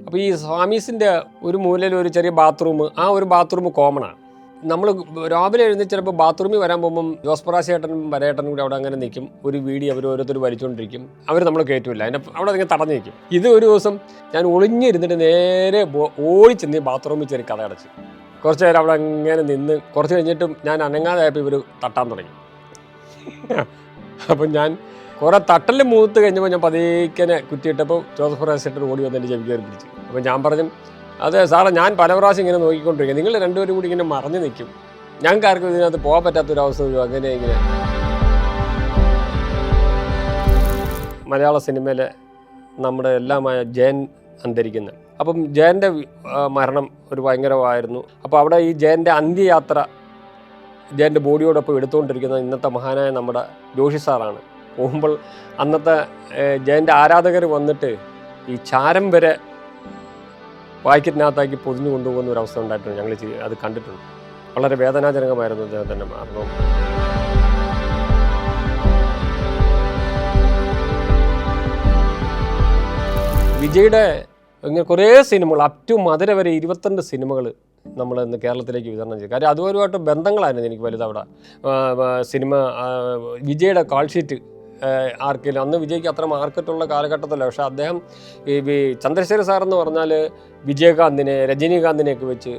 അപ്പോൾ ഈ സ്വാമീസിൻ്റെ ഒരു മൂലയിൽ ഒരു ചെറിയ ബാത്റൂം, ആ ഒരു ബാത്റൂം കോമണാണ്. നമ്മൾ രാവിലെ എഴുന്നേറ്റ് ചിലപ്പോൾ ബാത്റൂമിൽ വരാൻ പോകുമ്പം ജോസ് ചേട്ടനും വരേട്ടനും കൂടി അവിടെ അങ്ങനെ നിൽക്കും. ഒരു വീഡിയോ അവർ ഓരോരുത്തർ വലിച്ചുകൊണ്ടിരിക്കും. അവർ നമ്മൾ കയറ്റില്ല, അതിൻ്റെ അവിടെ നിങ്ങൾ തടഞ്ഞു നിൽക്കും. ഇത് ഒരു ദിവസം ഞാൻ ഒളിഞ്ഞിരുന്നിട്ട് നേരെ ഓടിച്ചെന്ന് ബാത്റൂമിൽ ചെറിയ കഥ അടച്ച് കുറച്ച് നേരം അവിടെ അങ്ങനെ നിന്ന് കുറച്ച് കഴിഞ്ഞിട്ടും ഞാൻ അനങ്ങാതായപ്പോൾ ഇവർ തട്ടാൻ തുടങ്ങി. അപ്പം ഞാൻ കുറേ തട്ടൽ മൂത്ത് കഴിഞ്ഞപ്പോൾ ഞാൻ പതിക്കനെ കുറ്റിയിട്ടപ്പോൾ ജോസഫ് ചേട്ടൻ ഓടി വന്ന് എൻ്റെ ചെവി കയറി പിടിച്ചു. അപ്പോൾ ഞാൻ പറഞ്ഞു, അതെ സാറേ, ഞാൻ പല പ്രാവശ്യം ഇങ്ങനെ നോക്കിക്കൊണ്ടിരിക്കുക, നിങ്ങൾ രണ്ടുപേരും കൂടി ഇങ്ങനെ മറഞ്ഞു നിൽക്കും, ഞങ്ങൾക്ക് ആർക്കും ഇതിനകത്ത് പോകാൻ പറ്റാത്തൊരവസ്ഥ വരും. അങ്ങനെ ഇങ്ങനെ മലയാള സിനിമയിലെ നമ്മുടെ എല്ലാമായ ജയൻ അന്തരിക്കുന്നത്. അപ്പം ജയൻ്റെ മരണം ഒരു ഭയങ്കരമായിരുന്നു. അപ്പോൾ അവിടെ ഈ ജയൻ്റെ അന്ത്യയാത്ര ജയൻ്റെ ബോഡിയോടൊപ്പം എടുത്തുകൊണ്ടിരിക്കുന്നത് ഇന്നത്തെ മഹാനായ നമ്മുടെ ജോഷി സാറാണ്. പോകുമ്പോൾ അന്നത്തെ ജയൻ്റെ ആരാധകർ വന്നിട്ട് ഈ ചാരം വരെ പാക്കറ്റിനകത്താക്കി പൊതിഞ്ഞു കൊണ്ടുപോകുന്ന ഒരു അവസ്ഥ ഉണ്ടായിട്ടുണ്ട്. ഞങ്ങൾ അത് കണ്ടിട്ടുണ്ട്. വളരെ വേദനാജനകമായിരുന്നു അദ്ദേഹത്തിൻ്റെ മരണം. വിജയുടെ ഇങ്ങനെ കുറേ സിനിമകൾ അപ് ടു മധുര വരെ 22 സിനിമകൾ നമ്മൾ ഇന്ന് കേരളത്തിലേക്ക് വിതരണം ചെയ്തു. കാര്യം അതുപരമായിട്ട് ബന്ധങ്ങളായിരുന്നു എനിക്ക് വലുത്. അവിടെ സിനിമ വിജയുടെ കാൾ ഷീറ്റ് ആർക്കെങ്കിലും അന്ന് വിജയ്ക്ക് അത്ര മാർക്കറ്റുള്ള കാലഘട്ടത്തില്ല. പക്ഷേ അദ്ദേഹം ഈ ചന്ദ്രശേഖർ സാറെന്ന് പറഞ്ഞാൽ വിജയകാന്തിനെ രജനീകാന്തിനെയൊക്കെ വെച്ച്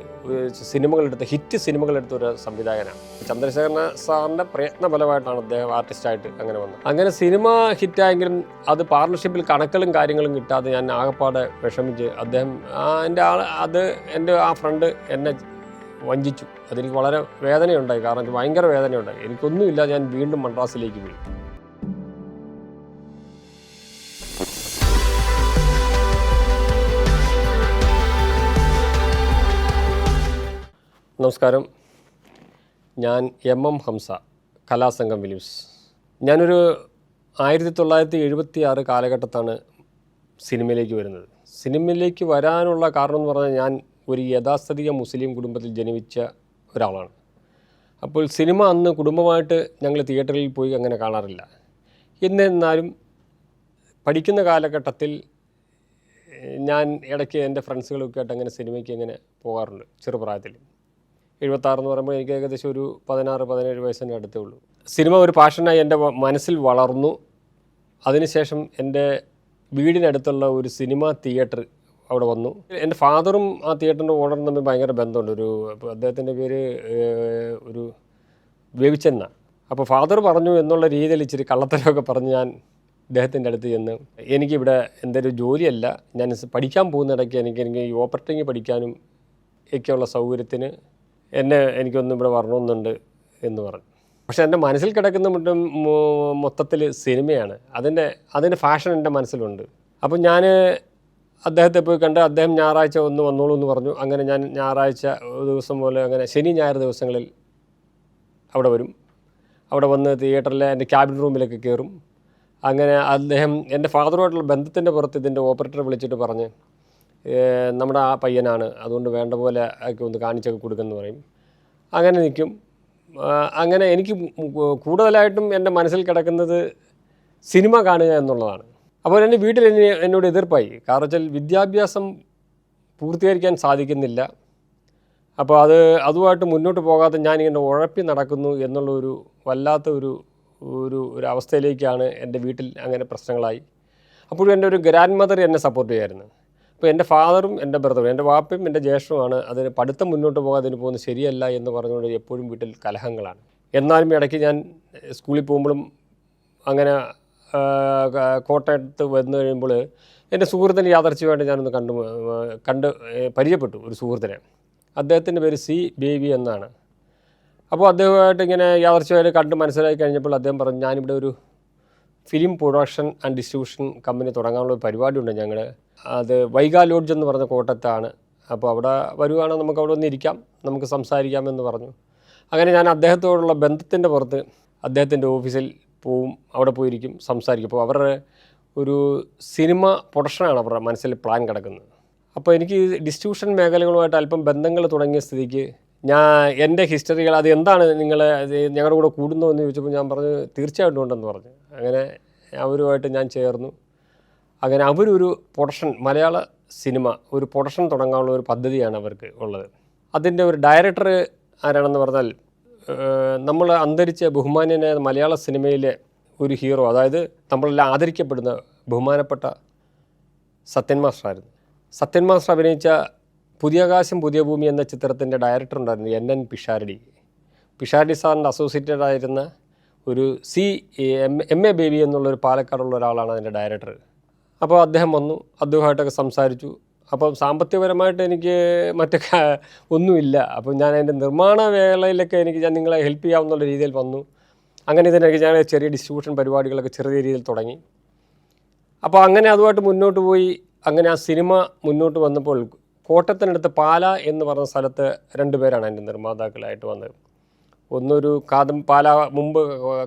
സിനിമകളെടുത്ത് ഹിറ്റ് സിനിമകളെടുത്ത ഒരു സംവിധായകനാണ്. ചന്ദ്രശേഖരൻ സാറിൻ്റെ പ്രയത്നഫലമായിട്ടാണ് അദ്ദേഹം ആർട്ടിസ്റ്റായിട്ട് അങ്ങനെ വന്നത്. അങ്ങനെ സിനിമ ഹിറ്റായെങ്കിലും അത് പാർട്ണർഷിപ്പിൽ കണക്കുകളും കാര്യങ്ങളും കിട്ടാതെ ഞാൻ ആകപ്പാടെ വിഷമിച്ച് അദ്ദേഹം എൻ്റെ ആ ഫ്രണ്ട് എന്നെ വഞ്ചിച്ചു. അതെനിക്ക് വളരെ വേദനയുണ്ടായി. കാരണം എനിക്ക് ഭയങ്കര വേദനയുണ്ടായി. എനിക്കൊന്നുമില്ല, ഞാൻ വീണ്ടും മദ്രാസിലേക്ക് പോയി. നമസ്കാരം, ഞാൻ MM ഹംസ, കലാസംഘം ഫിലിംസ്. ഞാനൊരു 1976 കാലഘട്ടത്താണ് സിനിമയിലേക്ക് വരുന്നത്. സിനിമയിലേക്ക് വരാനുള്ള കാരണം എന്ന് പറഞ്ഞാൽ ഞാൻ ഒരു യഥാസ്ഥിതിക മുസ്ലിം കുടുംബത്തിൽ ജനിച്ച ഒരാളാണ്. അപ്പോൾ സിനിമ അന്ന് കുടുംബമായിട്ട് ഞങ്ങൾ തിയേറ്ററിൽ പോയി അങ്ങനെ കാണാറില്ല. എന്നിരുന്നാലും പഠിക്കുന്ന കാലഘട്ടത്തിൽ ഞാൻ ഇടയ്ക്ക് എൻ്റെ ഫ്രണ്ട്സുകളൊക്കെ ആയിട്ട് അങ്ങനെ സിനിമയ്ക്ക് അങ്ങനെ പോകാറുണ്ട്. ചെറുപ്രായത്തിൽ 76 എന്ന് പറയുമ്പോൾ എനിക്ക് ഏകദേശം ഒരു 16-17 വയസ്സിൻ്റെ അടുത്തേ ഉള്ളൂ. സിനിമ ഒരു പാഷനായി എൻ്റെ മനസ്സിൽ വളർന്നു. അതിനുശേഷം എൻ്റെ വീടിനടുത്തുള്ള ഒരു സിനിമ തിയേറ്റർ അവിടെ വന്നു. എൻ്റെ ഫാദറും ആ തിയേറ്ററിൻ്റെ ഓണറും തമ്മിൽ ഭയങ്കര ബന്ധമുണ്ട്. അദ്ദേഹത്തിൻ്റെ പേര് ഒരു വേവിച്ചെന്ന. അപ്പോൾ ഫാദർ പറഞ്ഞു എന്നുള്ള രീതിയിൽ ഇച്ചിരി കള്ളത്തരമൊക്കെ പറഞ്ഞ് ഞാൻ അദ്ദേഹത്തിൻ്റെ അടുത്ത് ചെന്ന്, എനിക്കിവിടെ എന്തൊരു ജോലിയല്ല, ഞാൻ പഠിക്കാൻ പോകുന്നിടയ്ക്ക് എനിക്ക് ഈ ഓപ്പറേറ്റിംഗ് പഠിക്കാനും ഒക്കെയുള്ള സൗകര്യത്തിന് എനിക്കൊന്നും ഇവിടെ വരണമെന്നുണ്ട് എന്ന് പറഞ്ഞു. പക്ഷേ എൻ്റെ മനസ്സിൽ കിടക്കുന്ന മൊത്തത്തിൽ സിനിമയാണ്. അതിൻ്റെ ഫാഷൻ എൻ്റെ മനസ്സിലുണ്ട്. അപ്പം ഞാൻ അദ്ദേഹത്തെ പോയി കണ്ട് അദ്ദേഹം ഞായറാഴ്ച ഒന്ന് വന്നോളൂ എന്ന് പറഞ്ഞു. അങ്ങനെ ഞാൻ ഞായറാഴ്ച ഒരു ദിവസം പോലെ അങ്ങനെ ശനി ഞായർ ദിവസങ്ങളിൽ അവിടെ വരും. അവിടെ വന്ന് തിയേറ്ററിലെ എൻ്റെ ക്യാബിൻ റൂമിലൊക്കെ കയറും. അങ്ങനെ അദ്ദേഹം എൻ്റെ ഫാദറുമായിട്ടുള്ള ബന്ധത്തിൻ്റെ പുറത്ത് ഇതിൻ്റെ ഓപ്പറേറ്ററെ വിളിച്ചിട്ട് പറഞ്ഞ്, നമ്മുടെ ആ പയ്യനാണ്, അതുകൊണ്ട് വേണ്ട പോലെ ഒക്കെ ഒന്ന് കാണിച്ചൊക്കെ കൊടുക്കുമെന്ന് പറയും. അങ്ങനെ നിൽക്കും. അങ്ങനെ എനിക്ക് കൂടുതലായിട്ടും എൻ്റെ മനസ്സിൽ കിടക്കുന്നത് സിനിമ കാണുക എന്നുള്ളതാണ്. അപ്പോൾ എൻ്റെ വീട്ടിൽ എന്നോട് എതിർപ്പായി. കാരണം വെച്ചാൽ വിദ്യാഭ്യാസം പൂർത്തീകരിക്കാൻ സാധിക്കുന്നില്ല. അപ്പോൾ അതുമായിട്ട് മുന്നോട്ട് പോകാതെ ഞാനിങ്ങനെ ഉഴപ്പി നടക്കുന്നു എന്നുള്ളൊരു വല്ലാത്ത ഒരു അവസ്ഥയിലേക്കാണ് എൻ്റെ വീട്ടിൽ അങ്ങനെ പ്രശ്നങ്ങളായി. അപ്പോഴും എൻ്റെ ഒരു ഗ്രാൻഡ് മദർ എന്നെ സപ്പോർട്ട് ചെയ്യായിരുന്നു. അപ്പോൾ എൻ്റെ ഫാദറും എൻ്റെ ബ്രദറും എൻ്റെ വാപ്പയും എൻ്റെ ജ്യേഷ്ഠനുമാണ് അതിന് പഠിത്തം മുന്നോട്ട് പോകാതെ അതിന് പോകുന്നത് ശരിയല്ല എന്ന് പറഞ്ഞുകൊണ്ട് എപ്പോഴും വീട്ടിൽ കലഹങ്ങളാണ്. എന്നാലും ഇടയ്ക്ക് ഞാൻ സ്കൂളിൽ പോകുമ്പോഴും അങ്ങനെ കോട്ടയത്ത് വന്നു കഴിയുമ്പോൾ എൻ്റെ സുഹൃത്തിൻ്റെ യാദർച്ഛ്യമായിട്ട് ഞാനൊന്ന് കണ്ട് പരിചയപ്പെട്ടു ഒരു സുഹൃത്തിനെ. അദ്ദേഹത്തിൻ്റെ പേര് C. ബേബി എന്നാണ്. അപ്പോൾ അദ്ദേഹമായിട്ട് ഇങ്ങനെ യാദർച്ഛ്യമായിട്ട് കണ്ട് മനസ്സിലാക്കി കഴിഞ്ഞപ്പോൾ അദ്ദേഹം പറഞ്ഞു, ഞാനിവിടെ ഒരു film production and distribution company തുടങ്ങാനുള്ള പരിപാടിയുണ്ട് ഞങ്ങൾ. അത് വൈഗ ലോഡ്ജ് എന്ന് പറഞ്ഞ കോട്ടയത്താണ്. അപ്പോൾ അവിടെ വരുവാണെങ്കിൽ നമുക്ക് അവിടെ ഒന്ന് ഇരിക്കാം, നമുക്ക് സംസാരിക്കാമെന്ന് പറഞ്ഞു. അങ്ങനെ ഞാൻ അദ്ദേഹത്തോടുള്ള ബന്ധത്തിൻ്റെ പുറത്ത് അദ്ദേഹത്തിൻ്റെ ഓഫീസിൽ പോവും, അവിടെ പോയിരിക്കും, സംസാരിക്കും. അപ്പോൾ അവരുടെ ഒരു സിനിമ പ്രൊഡക്ഷനാണ് അവരുടെ മനസ്സിൽ പ്ലാൻ കിടക്കുന്നത്. അപ്പോൾ എനിക്ക് ഡിസ്ട്രിബ്യൂഷൻ മേഖലകളുമായിട്ട് അല്പം ബന്ധങ്ങൾ തുടങ്ങിയ സ്ഥിതിക്ക് എൻ്റെ ഹിസ്റ്ററികൾ അത് എന്താണ് ഞങ്ങളുടെ കൂടെ കൂടുന്നോ എന്ന് ചോദിച്ചപ്പോൾ ഞാൻ പറഞ്ഞു തീർച്ചയായിട്ടും ഉണ്ടെന്ന് പറഞ്ഞു. അങ്ങനെ അവരുമായിട്ട് ഞാൻ ചേർന്നു. അങ്ങനെ അവരൊരു പ്രൊഡക്ഷൻ മലയാള സിനിമ ഒരു പ്രൊഡക്ഷൻ തുടങ്ങാനുള്ള ഒരു പദ്ധതിയാണ് അവർക്ക് ഉള്ളത്. അതിൻ്റെ ഒരു ഡയറക്ടർ ആരാണെന്ന് പറഞ്ഞാൽ നമ്മൾ അന്തരിച്ച ബഹുമാന്യനായ മലയാള സിനിമയിലെ ഒരു ഹീറോ, അതായത് നമ്മളെല്ലാം ആദരിക്കപ്പെടുന്ന ബഹുമാനപ്പെട്ട സത്യൻ മാസ്റ്ററായിരുന്നു. സത്യൻ മാസ്റ്റർ അഭിനയിച്ച പുതിയ ആകാശം പുതിയ ഭൂമി എന്ന ചിത്രത്തിൻ്റെ ഡയറക്ടർ ഉണ്ടായിരുന്നു NN പിഷാരടി. പിഷാരടി സാറിൻ്റെ അസോസിയേറ്റഡ് ആയിരുന്ന ഒരു MA ബേബി എന്നുള്ളൊരു പാലക്കാടുള്ള ഒരാളാണ് അതിൻ്റെ ഡയറക്ടർ. അപ്പോൾ അദ്ദേഹം വന്നു, അദ്ദേഹമായിട്ടൊക്കെ സംസാരിച്ചു. അപ്പം സാമ്പത്തികപരമായിട്ട് എനിക്ക് ഒന്നുമില്ല. അപ്പം ഞാൻ അതിൻ്റെ നിർമ്മാണ വേളയിലൊക്കെ ഞാൻ നിങ്ങളെ ഹെൽപ്പ് ചെയ്യാവുന്നുള്ള രീതിയിൽ വന്നു. അങ്ങനെ ഇതിനൊക്കെ ഞാൻ ചെറിയ ഡിസ്ട്രിബ്യൂഷൻ പരിപാടികളൊക്കെ ചെറിയ രീതിയിൽ തുടങ്ങി. അപ്പോൾ അങ്ങനെ അതുമായിട്ട് മുന്നോട്ട് പോയി. അങ്ങനെ ആ സിനിമ മുന്നോട്ട് വന്നപ്പോൾ കോട്ടത്തിനടുത്ത് പാല എന്ന് പറഞ്ഞ സ്ഥലത്ത് 2 പേരാണ് എൻ്റെ നിർമ്മാതാക്കളായിട്ട് വന്നത്. ഒന്നൊരു പാല മുമ്പ്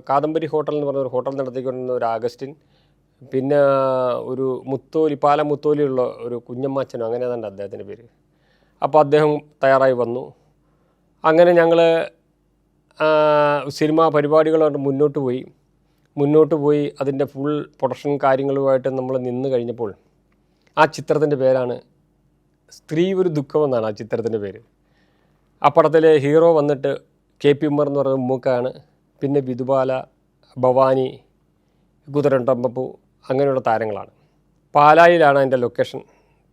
കാദംബരി ഹോട്ടൽ എന്ന് പറഞ്ഞൊരു ഹോട്ടൽ നടത്തിക്കൊണ്ടിരുന്ന ഒരു ആഗസ്റ്റിൻ, പിന്നെ ഒരു പാല മുത്തോലിയുള്ള ഒരു കുഞ്ഞമ്മാച്ചനോ അങ്ങനെ തന്നെ അദ്ദേഹത്തിൻ്റെ പേര്. അപ്പോൾ അദ്ദേഹം തയ്യാറായി വന്നു. അങ്ങനെ ഞങ്ങൾ സിനിമാ പരിപാടികളുമായിട്ട് മുന്നോട്ട് പോയി അതിൻ്റെ ഫുൾ പ്രൊഡക്ഷൻ കാര്യങ്ങളുമായിട്ട് നമ്മൾ നിന്ന് കഴിഞ്ഞപ്പോൾ ആ ചിത്രത്തിൻ്റെ പേരാണ് സ്ത്രീ ഒരു ദുഃഖം എന്നാണ് ആ ചിത്രത്തിൻ്റെ പേര്. ആ പടത്തിലെ ഹീറോ വന്നിട്ട് KP ഉമ്മർ എന്ന് പറയുന്ന മൂക്കാണ്. പിന്നെ വിധുബാല, ഭവാനി, കുതിരണ്ടമ്പപ്പൂ അങ്ങനെയുള്ള താരങ്ങളാണ്. പാലായിലാണ് അതിൻ്റെ ലൊക്കേഷൻ.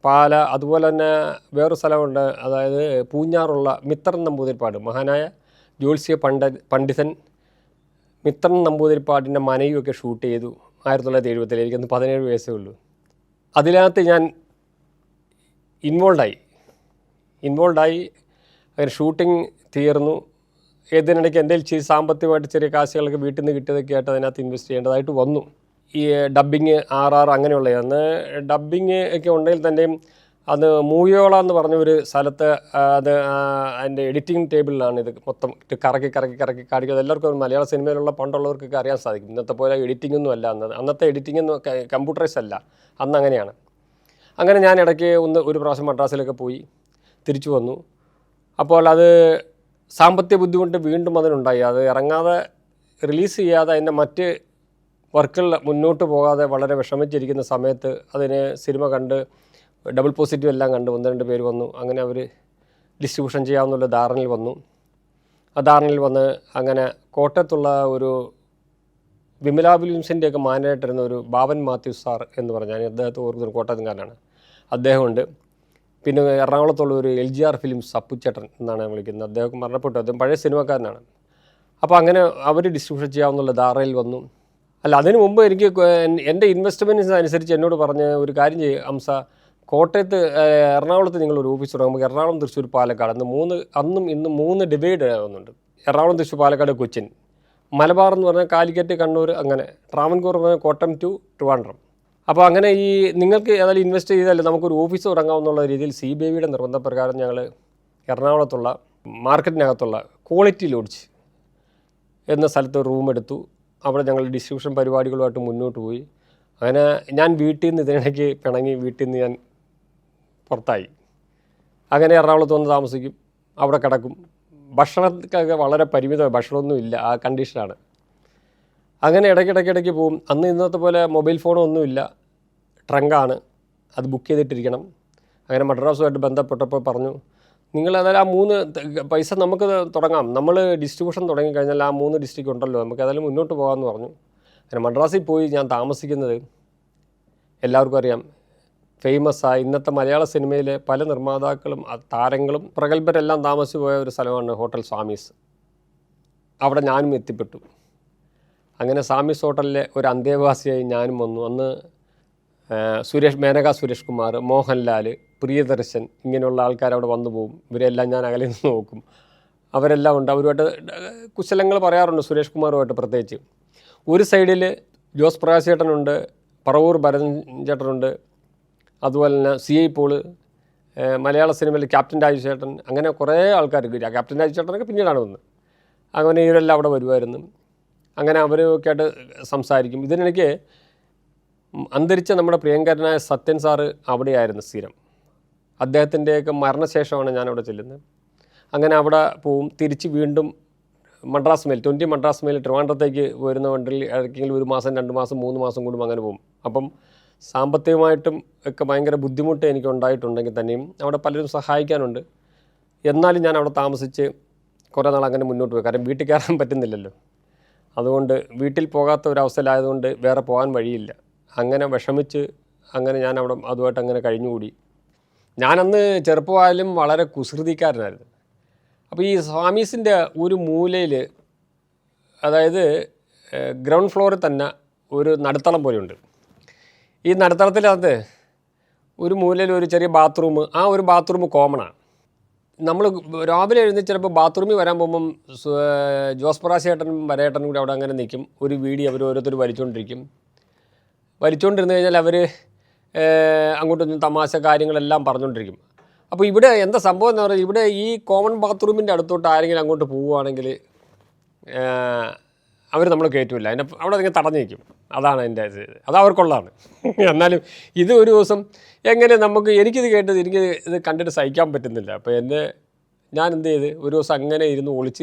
പാല അതുപോലെ തന്നെ വേറൊരു സ്ഥലമുണ്ട്, അതായത് പൂഞ്ഞാറുള്ള മിത്രൻ നമ്പൂതിരിപ്പാട്, മഹാനായ ജ്യോത്സ്യ പണ്ഡിതൻ മിത്രൻ നമ്പൂതിരിപ്പാടിൻ്റെ മനയുമൊക്കെ ഷൂട്ട് ചെയ്തു 1977. എനിക്കൊന്ന് 17 വയസ്സേ ഉള്ളൂ. അതിനകത്ത് ഞാൻ ഇൻവോൾവായി. അങ്ങനെ ഷൂട്ടിംഗ് തീർന്നു. ഇതിനിടയ്ക്ക് എൻ്റെ സാമ്പത്തികമായിട്ട് ചെറിയ കാശുകളൊക്കെ വീട്ടിൽ നിന്ന് കിട്ടിയതൊക്കെ ആയിട്ട് അതിനകത്ത് ഇൻവെസ്റ്റ് ചെയ്യേണ്ടതായിട്ട് വന്നു. ഈ ഡബ്ബിങ് RR അങ്ങനെയുള്ള അന്ന് ഡബ്ബിങ് ഒക്കെ ഉണ്ടെങ്കിൽ തന്നെയും അത് മൂവിയോള എന്ന് പറഞ്ഞ ഒരു സ്ഥലത്ത് അത് അതിൻ്റെ എഡിറ്റിംഗ് ടേബിളിലാണ് ഇത് മൊത്തം കറക്കി കാണിക്കുന്നത്. എല്ലാവർക്കും മലയാള സിനിമയിലുള്ള പണ്ടുള്ളവർക്കൊക്കെ അറിയാൻ സാധിക്കും. ഇന്നത്തെ പോലെ എഡിറ്റിംഗൊന്നും അല്ല അന്നത്തെ എഡിറ്റിംഗൊന്നും കമ്പ്യൂട്ടറൈസ് അല്ല, അന്ന് അങ്ങനെയാണ്. അങ്ങനെ ഞാൻ ഇടയ്ക്ക് ഒരു പ്രാവശ്യം മദ്രാസിലൊക്കെ പോയി തിരിച്ചു വന്നു. അപ്പോൾ അത് സാമ്പത്തിക ബുദ്ധിമുട്ട് വീണ്ടും അതിനുണ്ടായി. അത് ഇറങ്ങാതെ റിലീസ് ചെയ്യാതെ അതിൻ്റെ മറ്റ് വർക്കുകൾ മുന്നോട്ട് പോകാതെ വളരെ വിഷമിച്ചിരിക്കുന്ന സമയത്ത് അതിന് സിനിമ കണ്ട് ഡബിൾ പോസിറ്റീവ് എല്ലാം കണ്ട് 1-2 പേര് വന്നു. അങ്ങനെ അവർ ഡിസ്ട്രിബ്യൂഷൻ ചെയ്യാമെന്നുള്ള ധാരണയിൽ വന്നു. ആ ധാരണയിൽ വന്ന് അങ്ങനെ കോട്ടയത്തുള്ള ഒരു വിമല ഫിലിംസിൻ്റെയൊക്കെ മാനേജറായിട്ടിരുന്ന ഒരു ബാബൻ മാത്യു സാർ എന്ന് പറഞ്ഞാൽ അദ്ദേഹത്തെ ഓർക്കുന്ന കോട്ടയത്തുകാരനാണ്. അദ്ദേഹമുണ്ട്. പിന്നെ എറണാകുളത്തുള്ള ഒരു LGR ഫിലിംസ് അപ്പുച്ചേട്ടൻ എന്നാണ് വിളിക്കുന്നത്. അദ്ദേഹം മരണപ്പെട്ടു. അദ്ദേഹം പഴയ സിനിമക്കാരനാണ്. അപ്പോൾ അങ്ങനെ അവർ ഡിസ്ട്രിബ്യൂഷൻ ചെയ്യാമെന്നുള്ള ധാരണയിൽ വന്നു. അല്ല, അതിനു മുമ്പ് എനിക്ക് എൻ്റെ ഇൻവെസ്റ്റ്മെൻറ്റ്സ് അനുസരിച്ച് എന്നോട് പറഞ്ഞ ഒരു കാര്യം ചെയ്യും ഹംസ, കോട്ടയത്ത് എറണാകുളത്ത് നിങ്ങളൊരു ഓഫീസ് തുടങ്ങുമ്പോൾ എറണാകുളം, തൃശ്ശൂർ, പാലക്കാട് അന്നും ഇന്നും 3 ഡിവൈഡ് ആകുന്നുണ്ട്. എറണാകുളം, തൃശ്ശൂർ, പാലക്കാട്, കൊച്ചിൻ. മലബാർ എന്ന് പറഞ്ഞാൽ കാലിക്കറ്റ്, കണ്ണൂർ, അങ്ങനെ. ട്രാവൻകൂർ എന്ന് പറഞ്ഞാൽ കോട്ടയം ടു ട്രിവാൻഡ്രം. അപ്പോൾ അങ്ങനെ ഈ നിങ്ങൾക്ക് ഏതായാലും ഇൻവെസ്റ്റ് ചെയ്താൽ നമുക്കൊരു ഓഫീസ് തുടങ്ങാമെന്നുള്ള രീതിയിൽ CBIയുടെ നിർബന്ധപ്രകാരം ഞങ്ങൾ എറണാകുളത്തുള്ള മാർക്കറ്റിനകത്തുള്ള ക്വാളിറ്റി ലോഡ്ജ് എന്ന സ്ഥലത്ത് റൂം എടുത്തു. അവിടെ ഞങ്ങൾ ഡിസ്ട്രിബ്യൂഷൻ പരിപാടികളുമായിട്ട് മുന്നോട്ട് പോയി. അങ്ങനെ ഞാൻ വീട്ടിൽ നിന്ന് ഇതിനിടയ്ക്ക് പിണങ്ങി വീട്ടിൽ നിന്ന് ഞാൻ പുറത്തായി. അങ്ങനെ എറണാകുളത്ത് വന്ന് താമസിക്കും, അവിടെ കിടക്കും. ഭക്ഷണത്തിനൊക്കെ വളരെ പരിമിതമായി, ഭക്ഷണമൊന്നും ഇല്ല, ആ കണ്ടീഷനാണ്. അങ്ങനെ ഇടയ്ക്കിടയ്ക്ക് പോവും. അന്ന് ഇന്നത്തെ പോലെ മൊബൈൽ ഫോണൊന്നുമില്ല, ട്രങ്കാണ്, അത് ബുക്ക് ചെയ്തിട്ടിരിക്കണം. അങ്ങനെ മദ്രാസുമായിട്ട് ബന്ധപ്പെട്ടപ്പോൾ പറഞ്ഞു, നിങ്ങൾ ഏതായാലും ആ 3 പൈസ നമുക്ക് തുടങ്ങാം, നമ്മൾ ഡിസ്ട്രിബ്യൂഷൻ തുടങ്ങിക്കഴിഞ്ഞാൽ ആ 3 ഡിസ്ട്രിക്റ്റ് ഉണ്ടല്ലോ, നമുക്ക് ഏതായാലും മുന്നോട്ട് പോകാമെന്ന് പറഞ്ഞു. അങ്ങനെ മദ്രാസിൽ പോയി ഞാൻ താമസിക്കുന്നത് എല്ലാവർക്കും അറിയാം, ഫേമസായ ഇന്നത്തെ മലയാള സിനിമയിലെ പല നിർമ്മാതാക്കളും താരങ്ങളും പ്രഗത്ഭരെല്ലാം താമസിച്ചു പോയ ഒരു സ്ഥലമാണ് ഹോട്ടൽ സ്വാമീസ്. അവിടെ ഞാനും എത്തിപ്പെട്ടു. അങ്ങനെ സ്വാമീസ് ഹോട്ടലിലെ ഒരു അന്തേവാസിയായി ഞാനും വന്നു. അന്ന് മേനക സുരേഷ് കുമാർ, മോഹൻലാൽ, പ്രിയദർശൻ ഇങ്ങനെയുള്ള ആൾക്കാർ അവിടെ വന്നു പോകും. ഇവരെല്ലാം ഞാൻ അകലെ നിന്ന് നോക്കും. അവരെല്ലാം ഉണ്ട്. അവരുമായിട്ട് കുശലങ്ങൾ പറയാറുണ്ട്, സുരേഷ് കുമാറുമായിട്ട് പ്രത്യേകിച്ച്. ഒരു സൈഡിൽ ജോസ് പ്രകാശ് ചേട്ടനുണ്ട്, പറവൂർ ഭരതൻ ചേട്ടനുണ്ട്, അതുപോലെ തന്നെ CI പോള്, മലയാള സിനിമയിൽ ക്യാപ്റ്റൻ രാജു ചേട്ടൻ, അങ്ങനെ കുറേ ആൾക്കാർ. ക്യാപ്റ്റൻ രാജു ചേട്ടനൊക്കെ പിന്നീടാണ് വന്നത്. അങ്ങനെ ഇവരെല്ലാം അവിടെ വരുമായിരുന്നു. അങ്ങനെ അവരൊക്കെ ആയിട്ട് സംസാരിക്കും. ഇതിനിടയ്ക്ക് അന്തരിച്ച നമ്മുടെ പ്രിയങ്കരനായ സത്യൻ സാറ് അവിടെയായിരുന്നു സ്ഥിരം. അദ്ദേഹത്തിൻ്റെയൊക്കെ മരണശേഷമാണ് ഞാനവിടെ ചെല്ലുന്നത്. അങ്ങനെ അവിടെ പോവും. തിരിച്ച് വീണ്ടും മദ്രാസ് മെയിൽ 20 മദ്രാസ് മെയിൽ ട്രിവാൻഡ്രത്തേക്ക് വരുന്ന വണ്ടിയിൽ ഇടയ്ക്കെങ്കിലും 1 മാസം 2 മാസം 3 മാസം കൂടും അങ്ങനെ പോകും. അപ്പം സാമ്പത്തികമായിട്ടും ഒക്കെ ഭയങ്കര ബുദ്ധിമുട്ട് എനിക്ക് ഉണ്ടായിട്ടുണ്ടെങ്കിൽ തന്നെയും അവിടെ പലരും സഹായിക്കാനുണ്ട്. എന്നാലും ഞാൻ അവിടെ താമസിച്ച് കുറേ നാൾ അങ്ങനെ മുന്നോട്ട് പോയി. കാരണം വീട്ടിൽ കയറാൻ പറ്റുന്നില്ലല്ലോ. അതുകൊണ്ട് വീട്ടിൽ പോകാത്ത ഒരവസ്ഥയിലായതുകൊണ്ട് വേറെ പോകാൻ വഴിയില്ല. അങ്ങനെ വിഷമിച്ച് അങ്ങനെ ഞാൻ അവിടെ അതുമായിട്ട് അങ്ങനെ കഴിഞ്ഞുകൂടി. ഞാനന്ന് ചെറുപ്പമായാലും വളരെ കുസൃതിക്കാരനായിരുന്നു. അപ്പോൾ ഈ സ്വാമീസിൻ്റെ ഒരു മൂലയിൽ, അതായത് ഗ്രൗണ്ട് ഫ്ലോറിൽ തന്നെ ഒരു നടുത്തളം പോലെയുണ്ട്. ഈ നടുത്തളത്തിനകത്ത് ഒരു മൂലയിൽ ഒരു ചെറിയ ബാത്റൂം, ആ ഒരു ബാത്റൂം കോമണാണ്. നമ്മൾ രാവിലെ എഴുന്നേറ്റ് ചിലപ്പോൾ ബാത്റൂമിൽ വരാൻ പോകുമ്പം ജോസ് പ്രകാശേട്ടനും വരേട്ടനും കൂടി അവിടെ അങ്ങനെ നിൽക്കും. ഒരു വീടി അവർ ഓരോരുത്തർ വലിച്ചുകൊണ്ടിരുന്ന് കഴിഞ്ഞാൽ അവർ അങ്ങോട്ടൊന്നും തമാശ കാര്യങ്ങളെല്ലാം പറഞ്ഞുകൊണ്ടിരിക്കും. അപ്പോൾ ഇവിടെ എന്താ സംഭവം എന്ന് പറഞ്ഞാൽ, ഇവിടെ ഈ കോമൺ ബാത്റൂമിൻ്റെ അടുത്തോട്ട് ആരെങ്കിലും അങ്ങോട്ട് പോവുകയാണെങ്കിൽ അവർ നമ്മൾ കയറ്റില്ല. അവിടെ അതിങ്ങനെ തടഞ്ഞു നിൽക്കും. അതാണ് അതിൻ്റെ അത് അവർക്കുള്ളതാണ്. എന്നാലും ഇത് ഒരു ദിവസം എങ്ങനെ എനിക്കിത് കേട്ടത് എനിക്ക് ഇത് കണ്ടിട്ട് സഹിക്കാൻ പറ്റുന്നില്ല. അപ്പോൾ ഞാൻ എന്ത് ചെയ്ത് ഒരു ദിവസം അങ്ങനെ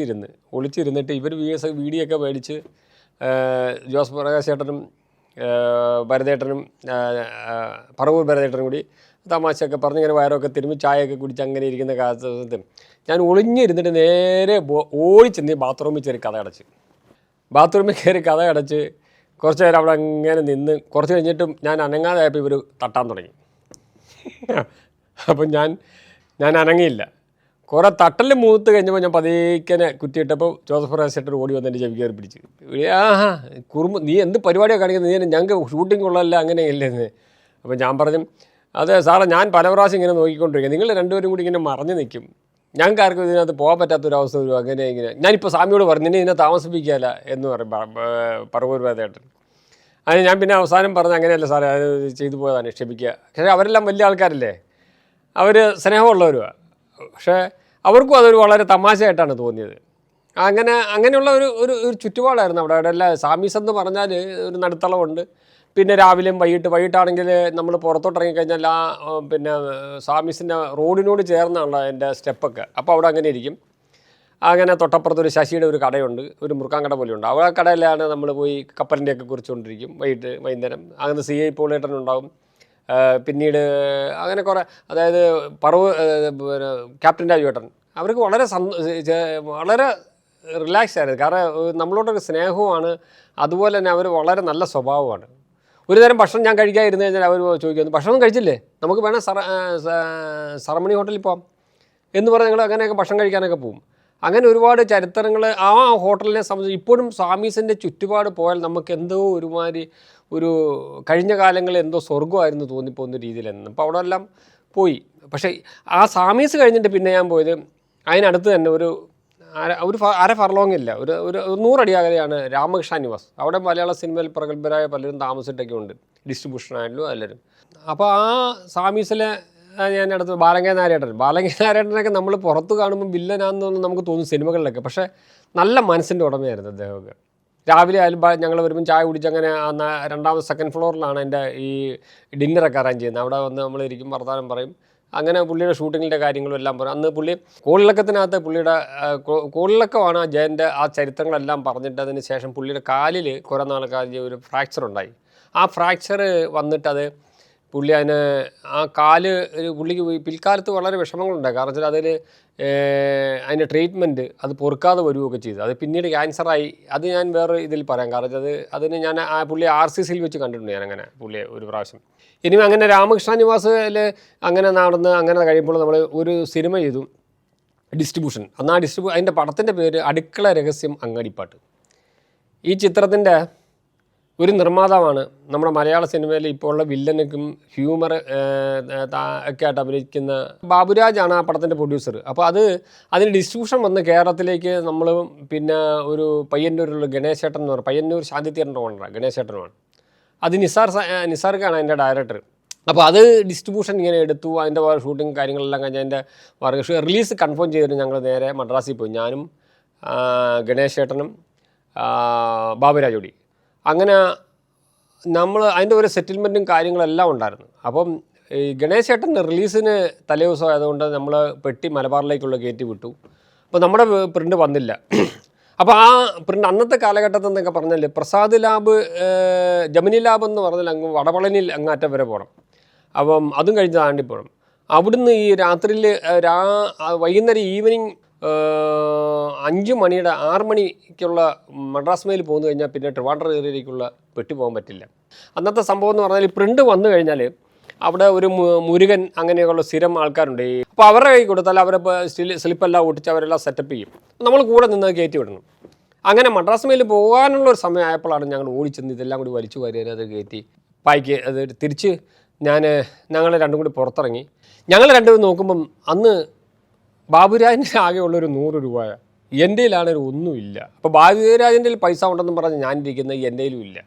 ഒളിച്ചിരുന്നിട്ട് ഇവർ വീഡിയോ ഒക്കെ മേടിച്ച് ജോസ് പ്രകാശേട്ടനും ഭരതേട്ടനും പറവൂർ ഭരതേട്ടനും കൂടി തമാശയൊക്കെ പറഞ്ഞ് ഇങ്ങനെ വയറൊക്കെ തിരുമ്പി ചായയൊക്കെ കുടിച്ച് അങ്ങനെ ഇരിക്കുന്ന കാലത്ത് ഞാൻ ഒളിഞ്ഞിരുന്നിട്ട് നേരെ ഓടിച്ചെന്ന് ബാത്റൂമിൽ കയറി കഥ അടച്ച് കുറച്ച് നേരം അവിടെ അങ്ങനെ നിന്ന് കുറച്ച് കഴിഞ്ഞിട്ടും ഞാൻ അനങ്ങാതായപ്പോൾ ഇവർ തട്ടാൻ തുടങ്ങി. അപ്പം ഞാൻ അനങ്ങിയില്ല. കുറേ തട്ടൽ മൂത്ത് കഴിഞ്ഞപ്പോൾ ഞാൻ പതിക്കനെ കുത്തിയിട്ടപ്പോൾ ജോസഫ് പ്രകാശ് ചേട്ടൻ ഓടി വന്ന് എൻ്റെ ചെവി കയറി പിടിച്ച്, നീ എന്ത് പരിപാടിയാണ് കാണിക്കുന്നത്, ഞങ്ങൾക്ക് ഷൂട്ടിംഗ് ഉള്ളതല്ല അങ്ങനെയല്ലേ എന്ന്. അപ്പോൾ ഞാൻ പറഞ്ഞു, അതെ സാറേ, ഞാൻ പല പ്രാവശ്യം ഇങ്ങനെ നോക്കിക്കൊണ്ടിരിക്കുക, നിങ്ങൾ രണ്ടുപേരും കൂടി ഇങ്ങനെ മറഞ്ഞു നിൽക്കും, ഞങ്ങൾക്ക് ആർക്കും ഇതിനകത്ത് പോകാൻ പറ്റാത്തൊരവസ്ഥ വരും, അങ്ങനെ ഇങ്ങനെ. ഞാനിപ്പോൾ സ്വാമിയോട് പറഞ്ഞു നിന്നെ ഇതിനെ താമസിപ്പിക്കുകയല്ല എന്ന് പറയും പറവൂർ വേദേട്ടൻ. അതിന് ഞാൻ പിന്നെ അവസാനം പറഞ്ഞു, അങ്ങനെയല്ല സാറേ, അത് ചെയ്തു പോയതാണ്, ക്ഷമിക്കുക. പക്ഷേ അവരെല്ലാം വലിയ ആൾക്കാരല്ലേ, അവർ സ്നേഹമുള്ളവരുമാണ്. പക്ഷേ അവർക്കും അതൊരു വളരെ തമാശയായിട്ടാണ് തോന്നിയത്. അങ്ങനെയുള്ള ഒരു ചുറ്റുപാടായിരുന്നു അവിടെ എല്ലാം. സാമീസ് എന്ന് പറഞ്ഞാൽ ഒരു നടുത്തളമുണ്ട്. പിന്നെ രാവിലെയും വൈകിട്ടാണെങ്കിൽ നമ്മൾ പുറത്തോട്ട് ഇറങ്ങിക്കഴിഞ്ഞാൽ പിന്നെ സാമീസിൻ്റെ റോഡിനോട് ചേർന്നാണല്ലോ എൻ്റെ സ്റ്റെപ്പൊക്കെ. അപ്പോൾ അവിടെ അങ്ങനെ ഇരിക്കും. അങ്ങനെ തൊട്ടപ്പുറത്തൊരു ശശിയുടെ ഒരു കടയുണ്ട്, ഒരു മുറുക്കാൻ കട പോലെയുണ്ട്. ആ കടയിലാണ് നമ്മൾ പോയി കപ്പലിൻ്റെയൊക്കെ കുറിച്ചുകൊണ്ടിരിക്കും വൈകുന്നേരം. അങ്ങനെ CI പോളേട്ടനുണ്ടാവും. പിന്നീട് അങ്ങനെ കുറേ, അതായത് ക്യാപ്റ്റൻ രാജുവേട്ടൻ, അവർക്ക് വളരെ റിലാക്സ് ആയിരുന്നു. കാരണം നമ്മളോടൊരു സ്നേഹവുമാണ്, അതുപോലെ തന്നെ അവർ വളരെ നല്ല സ്വഭാവമാണ്. ഒരു നേരം ഭക്ഷണം ഞാൻ കഴിക്കാതിരുന്നു കഴിഞ്ഞാൽ അവർ ചോദിക്കുന്നു, ഭക്ഷണം കഴിച്ചില്ലേ, നമുക്ക് വേണേൽ സറമണി ഹോട്ടലിൽ പോകാം എന്ന് പറഞ്ഞ് ഞങ്ങൾ അങ്ങനെയൊക്കെ ഭക്ഷണം കഴിക്കാനൊക്കെ പോകും. അങ്ങനെ ഒരുപാട് ചരിത്രങ്ങൾ ആ ഹോട്ടലിനെ സംബന്ധിച്ച് ഇപ്പോഴും സാമീസിൻ്റെ ചുറ്റുപാട് പോയാൽ നമുക്ക് എന്തോ ഒരു കഴിഞ്ഞ കാലങ്ങളിൽ എന്തോ സ്വർഗ്ഗമായിരുന്നു തോന്നിപ്പോകുന്ന രീതിയിലായിരുന്നു. അപ്പോൾ അവിടെ എല്ലാം പോയി. പക്ഷേ ആ സാമീസ് കഴിഞ്ഞിട്ട് പിന്നെ ഞാൻ പോയത് അതിനടുത്ത് തന്നെ ഒരു അര ഫർലോങ്ങില്ല, ഒരു 100 അടി അകലെയാണ് രാമകൃഷ്ണ നിവാസ്. അവിടെ മലയാള സിനിമയിൽ പ്രഗത്ഭരായ പലരും താമസിച്ചിട്ടൊക്കെ ഉണ്ട്, ഡിസ്ട്രിബ്യൂഷനായാലും എല്ലാവരും. അപ്പോൾ ആ സാമീസിലെ ഞാൻ അടുത്ത് ബാലങ്കേ നാരായണനൊക്കെ നമ്മൾ പുറത്ത് കാണുമ്പോൾ വില്ലനാണെന്ന് നമുക്ക് തോന്നും സിനിമകളിലൊക്കെ. പക്ഷേ നല്ല മനസ്സിൻ്റെ ഉടമയായിരുന്നു അദ്ദേഹമൊക്കെ. രാവിലെ ആയാലും ഞങ്ങൾ വരുമ്പം ചായ കുടിച്ച് അങ്ങനെ സെക്കൻഡ് ഫ്ലോറിലാണ് എൻ്റെ ഈ ഡിന്നറൊക്കെ അറേഞ്ച് ചെയ്യുന്നത്. അവിടെ വന്ന് നമ്മളിരിക്കും, വർത്തമാനം പറയും. അങ്ങനെ പുള്ളിയുടെ ഷൂട്ടിങ്ങിൻ്റെ കാര്യങ്ങളും എല്ലാം പറയും. അന്ന് പുള്ളി കോളിളക്കത്തിനകത്ത് കോളിളക്കമാണ് ജയൻ്റെ ആ ചരിത്രങ്ങളെല്ലാം പറഞ്ഞിട്ട് അതിന് ശേഷം പുള്ളിയുടെ കാലിൽ കുറേ നാൾ ഒരു ഫ്രാക്ചർ ഉണ്ടായി. ആ ഫ്രാക്ചർ വന്നിട്ട് പുള്ളി ആ കാല് പുള്ളിക്ക് പിൽക്കാലത്ത് വളരെ വിഷമങ്ങളുണ്ടായി. കാരണം വെച്ചാൽ അതിൻ്റെ ട്രീറ്റ്മെൻറ്റ് അത് പൊറുക്കാതെ വരികയൊക്കെ ചെയ്തു. അത് പിന്നീട് ക്യാൻസറായി. അത് ഞാൻ വേറെ ഇതിൽ പറയാം. കാരണം വെച്ചാൽ അതിന് ഞാൻ പുള്ളി RCCയിൽ വെച്ച് കണ്ടിട്ടുണ്ട് ഞാനങ്ങനെ പുള്ളിയെ ഒരു പ്രാവശ്യം. ഇനി അങ്ങനെ രാമകൃഷ്ണ നിവാസിൽ അങ്ങനെ അങ്ങനെ കഴിയുമ്പോൾ നമ്മൾ ഒരു സിനിമ ചെയ്തു, ഡിസ്ട്രിബ്യൂഷൻ. അതിൻ്റെ പടത്തിൻ്റെ പേര് അടുക്കള രഹസ്യം അങ്ങാടിപ്പാട്ട്. ഈ ചിത്രത്തിൻ്റെ ഒരു നിർമ്മാതാവാണ് നമ്മുടെ മലയാള സിനിമയിൽ ഇപ്പോൾ ഉള്ള വില്ലനക്കും ഹ്യൂമർ ഒക്കെ ആയിട്ട് അഭിനയിക്കുന്ന ബാബുരാജാണ് ആ പടത്തിൻ്റെ പ്രൊഡ്യൂസർ. അപ്പോൾ അതിന് ഡിസ്ട്രിബ്യൂഷൻ വന്ന് കേരളത്തിലേക്ക് നമ്മൾ പിന്നെ ഒരു പയ്യന്നൂരിലുള്ള ഗണേശേട്ടൻ എന്ന് പറയും, പയ്യന്നൂർ ശാന്തി തിയേറ്ററിൻ്റെ ഓണറാണ് ഗണേശേട്ടനുമാണ്. അത് നിസാർക്കാണ് അതിൻ്റെ ഡയറക്ടർ. അപ്പോൾ അത് ഡിസ്ട്രിബ്യൂഷൻ ഇങ്ങനെ എടുത്തു. അതിൻ്റെ ഷൂട്ടിങ് കാര്യങ്ങളെല്ലാം കഴിഞ്ഞ് അതിൻ്റെ റിലീസ് കൺഫേം ചെയ്തിട്ട് ഞങ്ങൾ നേരെ മദ്രാസിൽ പോയി, ഞാനും ഗണേശേട്ടനും ബാബുരാജോടി. അങ്ങനെ നമ്മൾ അതിൻ്റെ ഒരു സെറ്റിൽമെൻറ്റും കാര്യങ്ങളെല്ലാം ഉണ്ടായിരുന്നു. അപ്പം ഈ ഗണേശേട്ടൻ്റെ റിലീസിന് തലേദിവസം ആയതുകൊണ്ട് നമ്മൾ പെട്ടി മലബാറിലേക്കുള്ള കയറ്റി വിട്ടു. അപ്പോൾ നമ്മുടെ പ്രിൻ്റ് വന്നില്ല. അപ്പോൾ ആ പ്രിൻ്റ് അന്നത്തെ കാലഘട്ടത്തിൽ എന്നൊക്കെ പറഞ്ഞാൽ പ്രസാദ് ലാബ് ജമിനി ലാബ് എന്ന് പറഞ്ഞാൽ അങ്ങ് വടപളനിൽ അങ്ങാറ്റം വരെ പോകണം. അപ്പം അതും കഴിഞ്ഞ് താണ്ടി പോകണം. അവിടുന്ന് ഈ രാത്രിയിൽ വൈകുന്നേരം ഈവനിങ് 5 മണിയുടെ 6 മണിക്കുള്ള മദ്രാസ് മെയിൽ പോന്നു കഴിഞ്ഞാൽ പിന്നെ ട്രിവാൻഡ്രം ഏരിയയിലേക്കുള്ള പെട്ടി പോകാൻ പറ്റില്ല. അന്നത്തെ സംഭവം എന്ന് പറഞ്ഞാൽ പ്രിൻ്റ് വന്നു കഴിഞ്ഞാൽ അവിടെ ഒരു മുരുകൻ അങ്ങനെയുള്ള സ്ഥിരം ആൾക്കാരുണ്ട്. അപ്പോൾ അവരുടെ കൈ കൊടുത്താൽ അവരെ സ്ലിപ്പെല്ലാം ഒട്ടിച്ച് അവരെല്ലാം സെറ്റപ്പ് ചെയ്യും. നമ്മൾ കൂടെ നിന്ന് കയറ്റി വിടണം. അങ്ങനെ മദ്രാസ് മെയിൽ പോകാനുള്ളൊരു സമയമായപ്പോഴാണ് ഞങ്ങൾ ഓടിച്ചെന്ന് ഇതെല്ലാം കൂടി വലിച്ചു വാരി അത് കയറ്റി പായ്ക്ക് അത് തിരിച്ച് ഞങ്ങൾ രണ്ടും കൂടി പുറത്തിറങ്ങി. ഞങ്ങൾ രണ്ടുപേരും നോക്കുമ്പം അന്ന് ബാബുരാജിൻ്റെ ആകെയുള്ളൊരു 100 രൂപയാണ്. എൻ്റെ കയ്യിലാണൊരു ഒന്നുമില്ല. അപ്പോൾ ബാബുരാജിൻ്റെ പൈസ ഉണ്ടെന്നും പറഞ്ഞ് ഞാനിരിക്കുന്നത് എൻ്റെ കയ്യിലും ഇല്ല.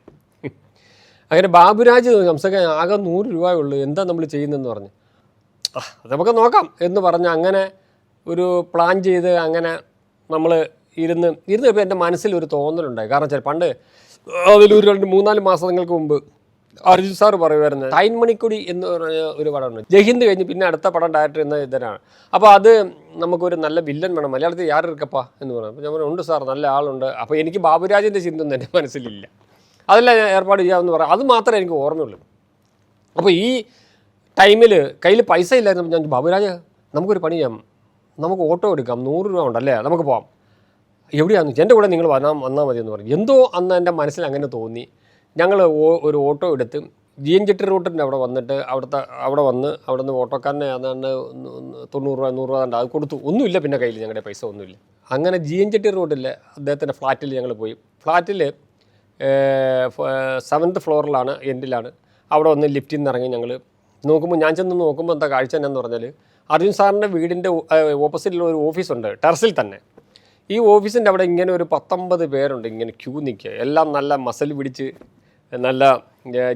അങ്ങനെ ബാബുരാജ് ഹംസക്ക് ആകെ 100 രൂപയുള്ളൂ, എന്താ നമ്മൾ ചെയ്യുന്നതെന്ന് പറഞ്ഞ് അത് നമുക്ക് നോക്കാം എന്ന് പറഞ്ഞ് അങ്ങനെ ഒരു പ്ലാൻ ചെയ്ത് അങ്ങനെ നമ്മൾ ഇരുന്ന് ഇപ്പോൾ എൻ്റെ മനസ്സിലൊരു തോന്നലുണ്ടായി. കാരണം വെച്ചാൽ പണ്ട് അതിലൊരു 3-4 മാസങ്ങൾക്ക് മുമ്പ് അർജുൻ സാർ പറയുമായിരുന്നു ടൈൻ മണിക്കുടി എന്ന് പറഞ്ഞ ഒരു പടമുണ്ട്. ജയ്ഹിന്ദ് കഴിഞ്ഞ് പിന്നെ അടുത്ത പടം ഡയറക്ടർ എന്ന ഇതിനാണ്. അപ്പോൾ അത് നമുക്കൊരു നല്ല വില്ലൻ വേണം, മലയാളത്തിൽ യാർ ഇരിക്കപ്പാ എന്ന് പറഞ്ഞു. അപ്പോൾ ഞാൻ പറഞ്ഞു ഉണ്ട് സാർ, നല്ല ആളുണ്ട്. അപ്പോൾ എനിക്ക് ബാബുരാജിൻ്റെ ചിന്തയൊന്നും എൻ്റെ മനസ്സിലില്ല, അതെല്ലാം ഞാൻ ഏർപ്പാട് ചെയ്യാമെന്ന് പറയാം. അത് മാത്രമേ എനിക്ക് ഓർമ്മയുള്ളൂ. അപ്പോൾ ഈ ടൈമിൽ കയ്യിൽ പൈസ ഇല്ലായിരുന്നു. ഞാൻ ബാബുരാജ് നമുക്കൊരു പണി ചെയ്യാം, നമുക്ക് ഓട്ടോ എടുക്കാം, 100 രൂപ ഉണ്ടല്ലേ, നമുക്ക് പോകാം. എവിടെയാണെന്ന് എൻ്റെ കൂടെ നിങ്ങൾ വന്നാൽ മതി എന്ന് പറഞ്ഞു. എന്തോ അന്ന് എൻ്റെ മനസ്സിൽ അങ്ങനെ തോന്നി. ഞങ്ങൾ ഒരു ഓട്ടോ എടുത്ത് GN റൂട്ടിൻ്റെ അവിടെ വന്നിട്ട് അവിടെ വന്ന് അവിടെ നിന്ന് ഓട്ടോക്കാരനെ അതാണ്ട് 90 രൂപ 100 രൂപ അത് കൊടുത്തു. ഒന്നുമില്ല പിന്നെ കയ്യിൽ, ഞങ്ങളുടെ പൈസ ഒന്നുമില്ല. അങ്ങനെ GN റൂട്ടിലെ അദ്ദേഹത്തിൻ്റെ ഫ്ലാറ്റിൽ ഞങ്ങൾ പോയി. ഫ്ലാറ്റിൽ 7th ഫ്ലോറിലാണ്, എൻഡിലാണ്. അവിടെ വന്ന് ലിഫ്റ്റിൽ നിന്ന് ഇറങ്ങി ഞങ്ങൾ നോക്കുമ്പോൾ, ഞാൻ ചെന്ന് നോക്കുമ്പോൾ എന്താ കാഴ്ച എന്നാന്ന് പറഞ്ഞാൽ അർജുൻ സാറിൻ്റെ വീടിൻ്റെ ഓപ്പോസിറ്റിലുള്ള ഒരു ഓഫീസുണ്ട് ടെറസിൽ തന്നെ. ഈ ഓഫീസിൻ്റെ അവിടെ ഇങ്ങനെ ഒരു 19 പേരുണ്ട് ഇങ്ങനെ ക്യൂ നിൽക്കുക. എല്ലാം നല്ല മസിൽ പിടിച്ച് നല്ല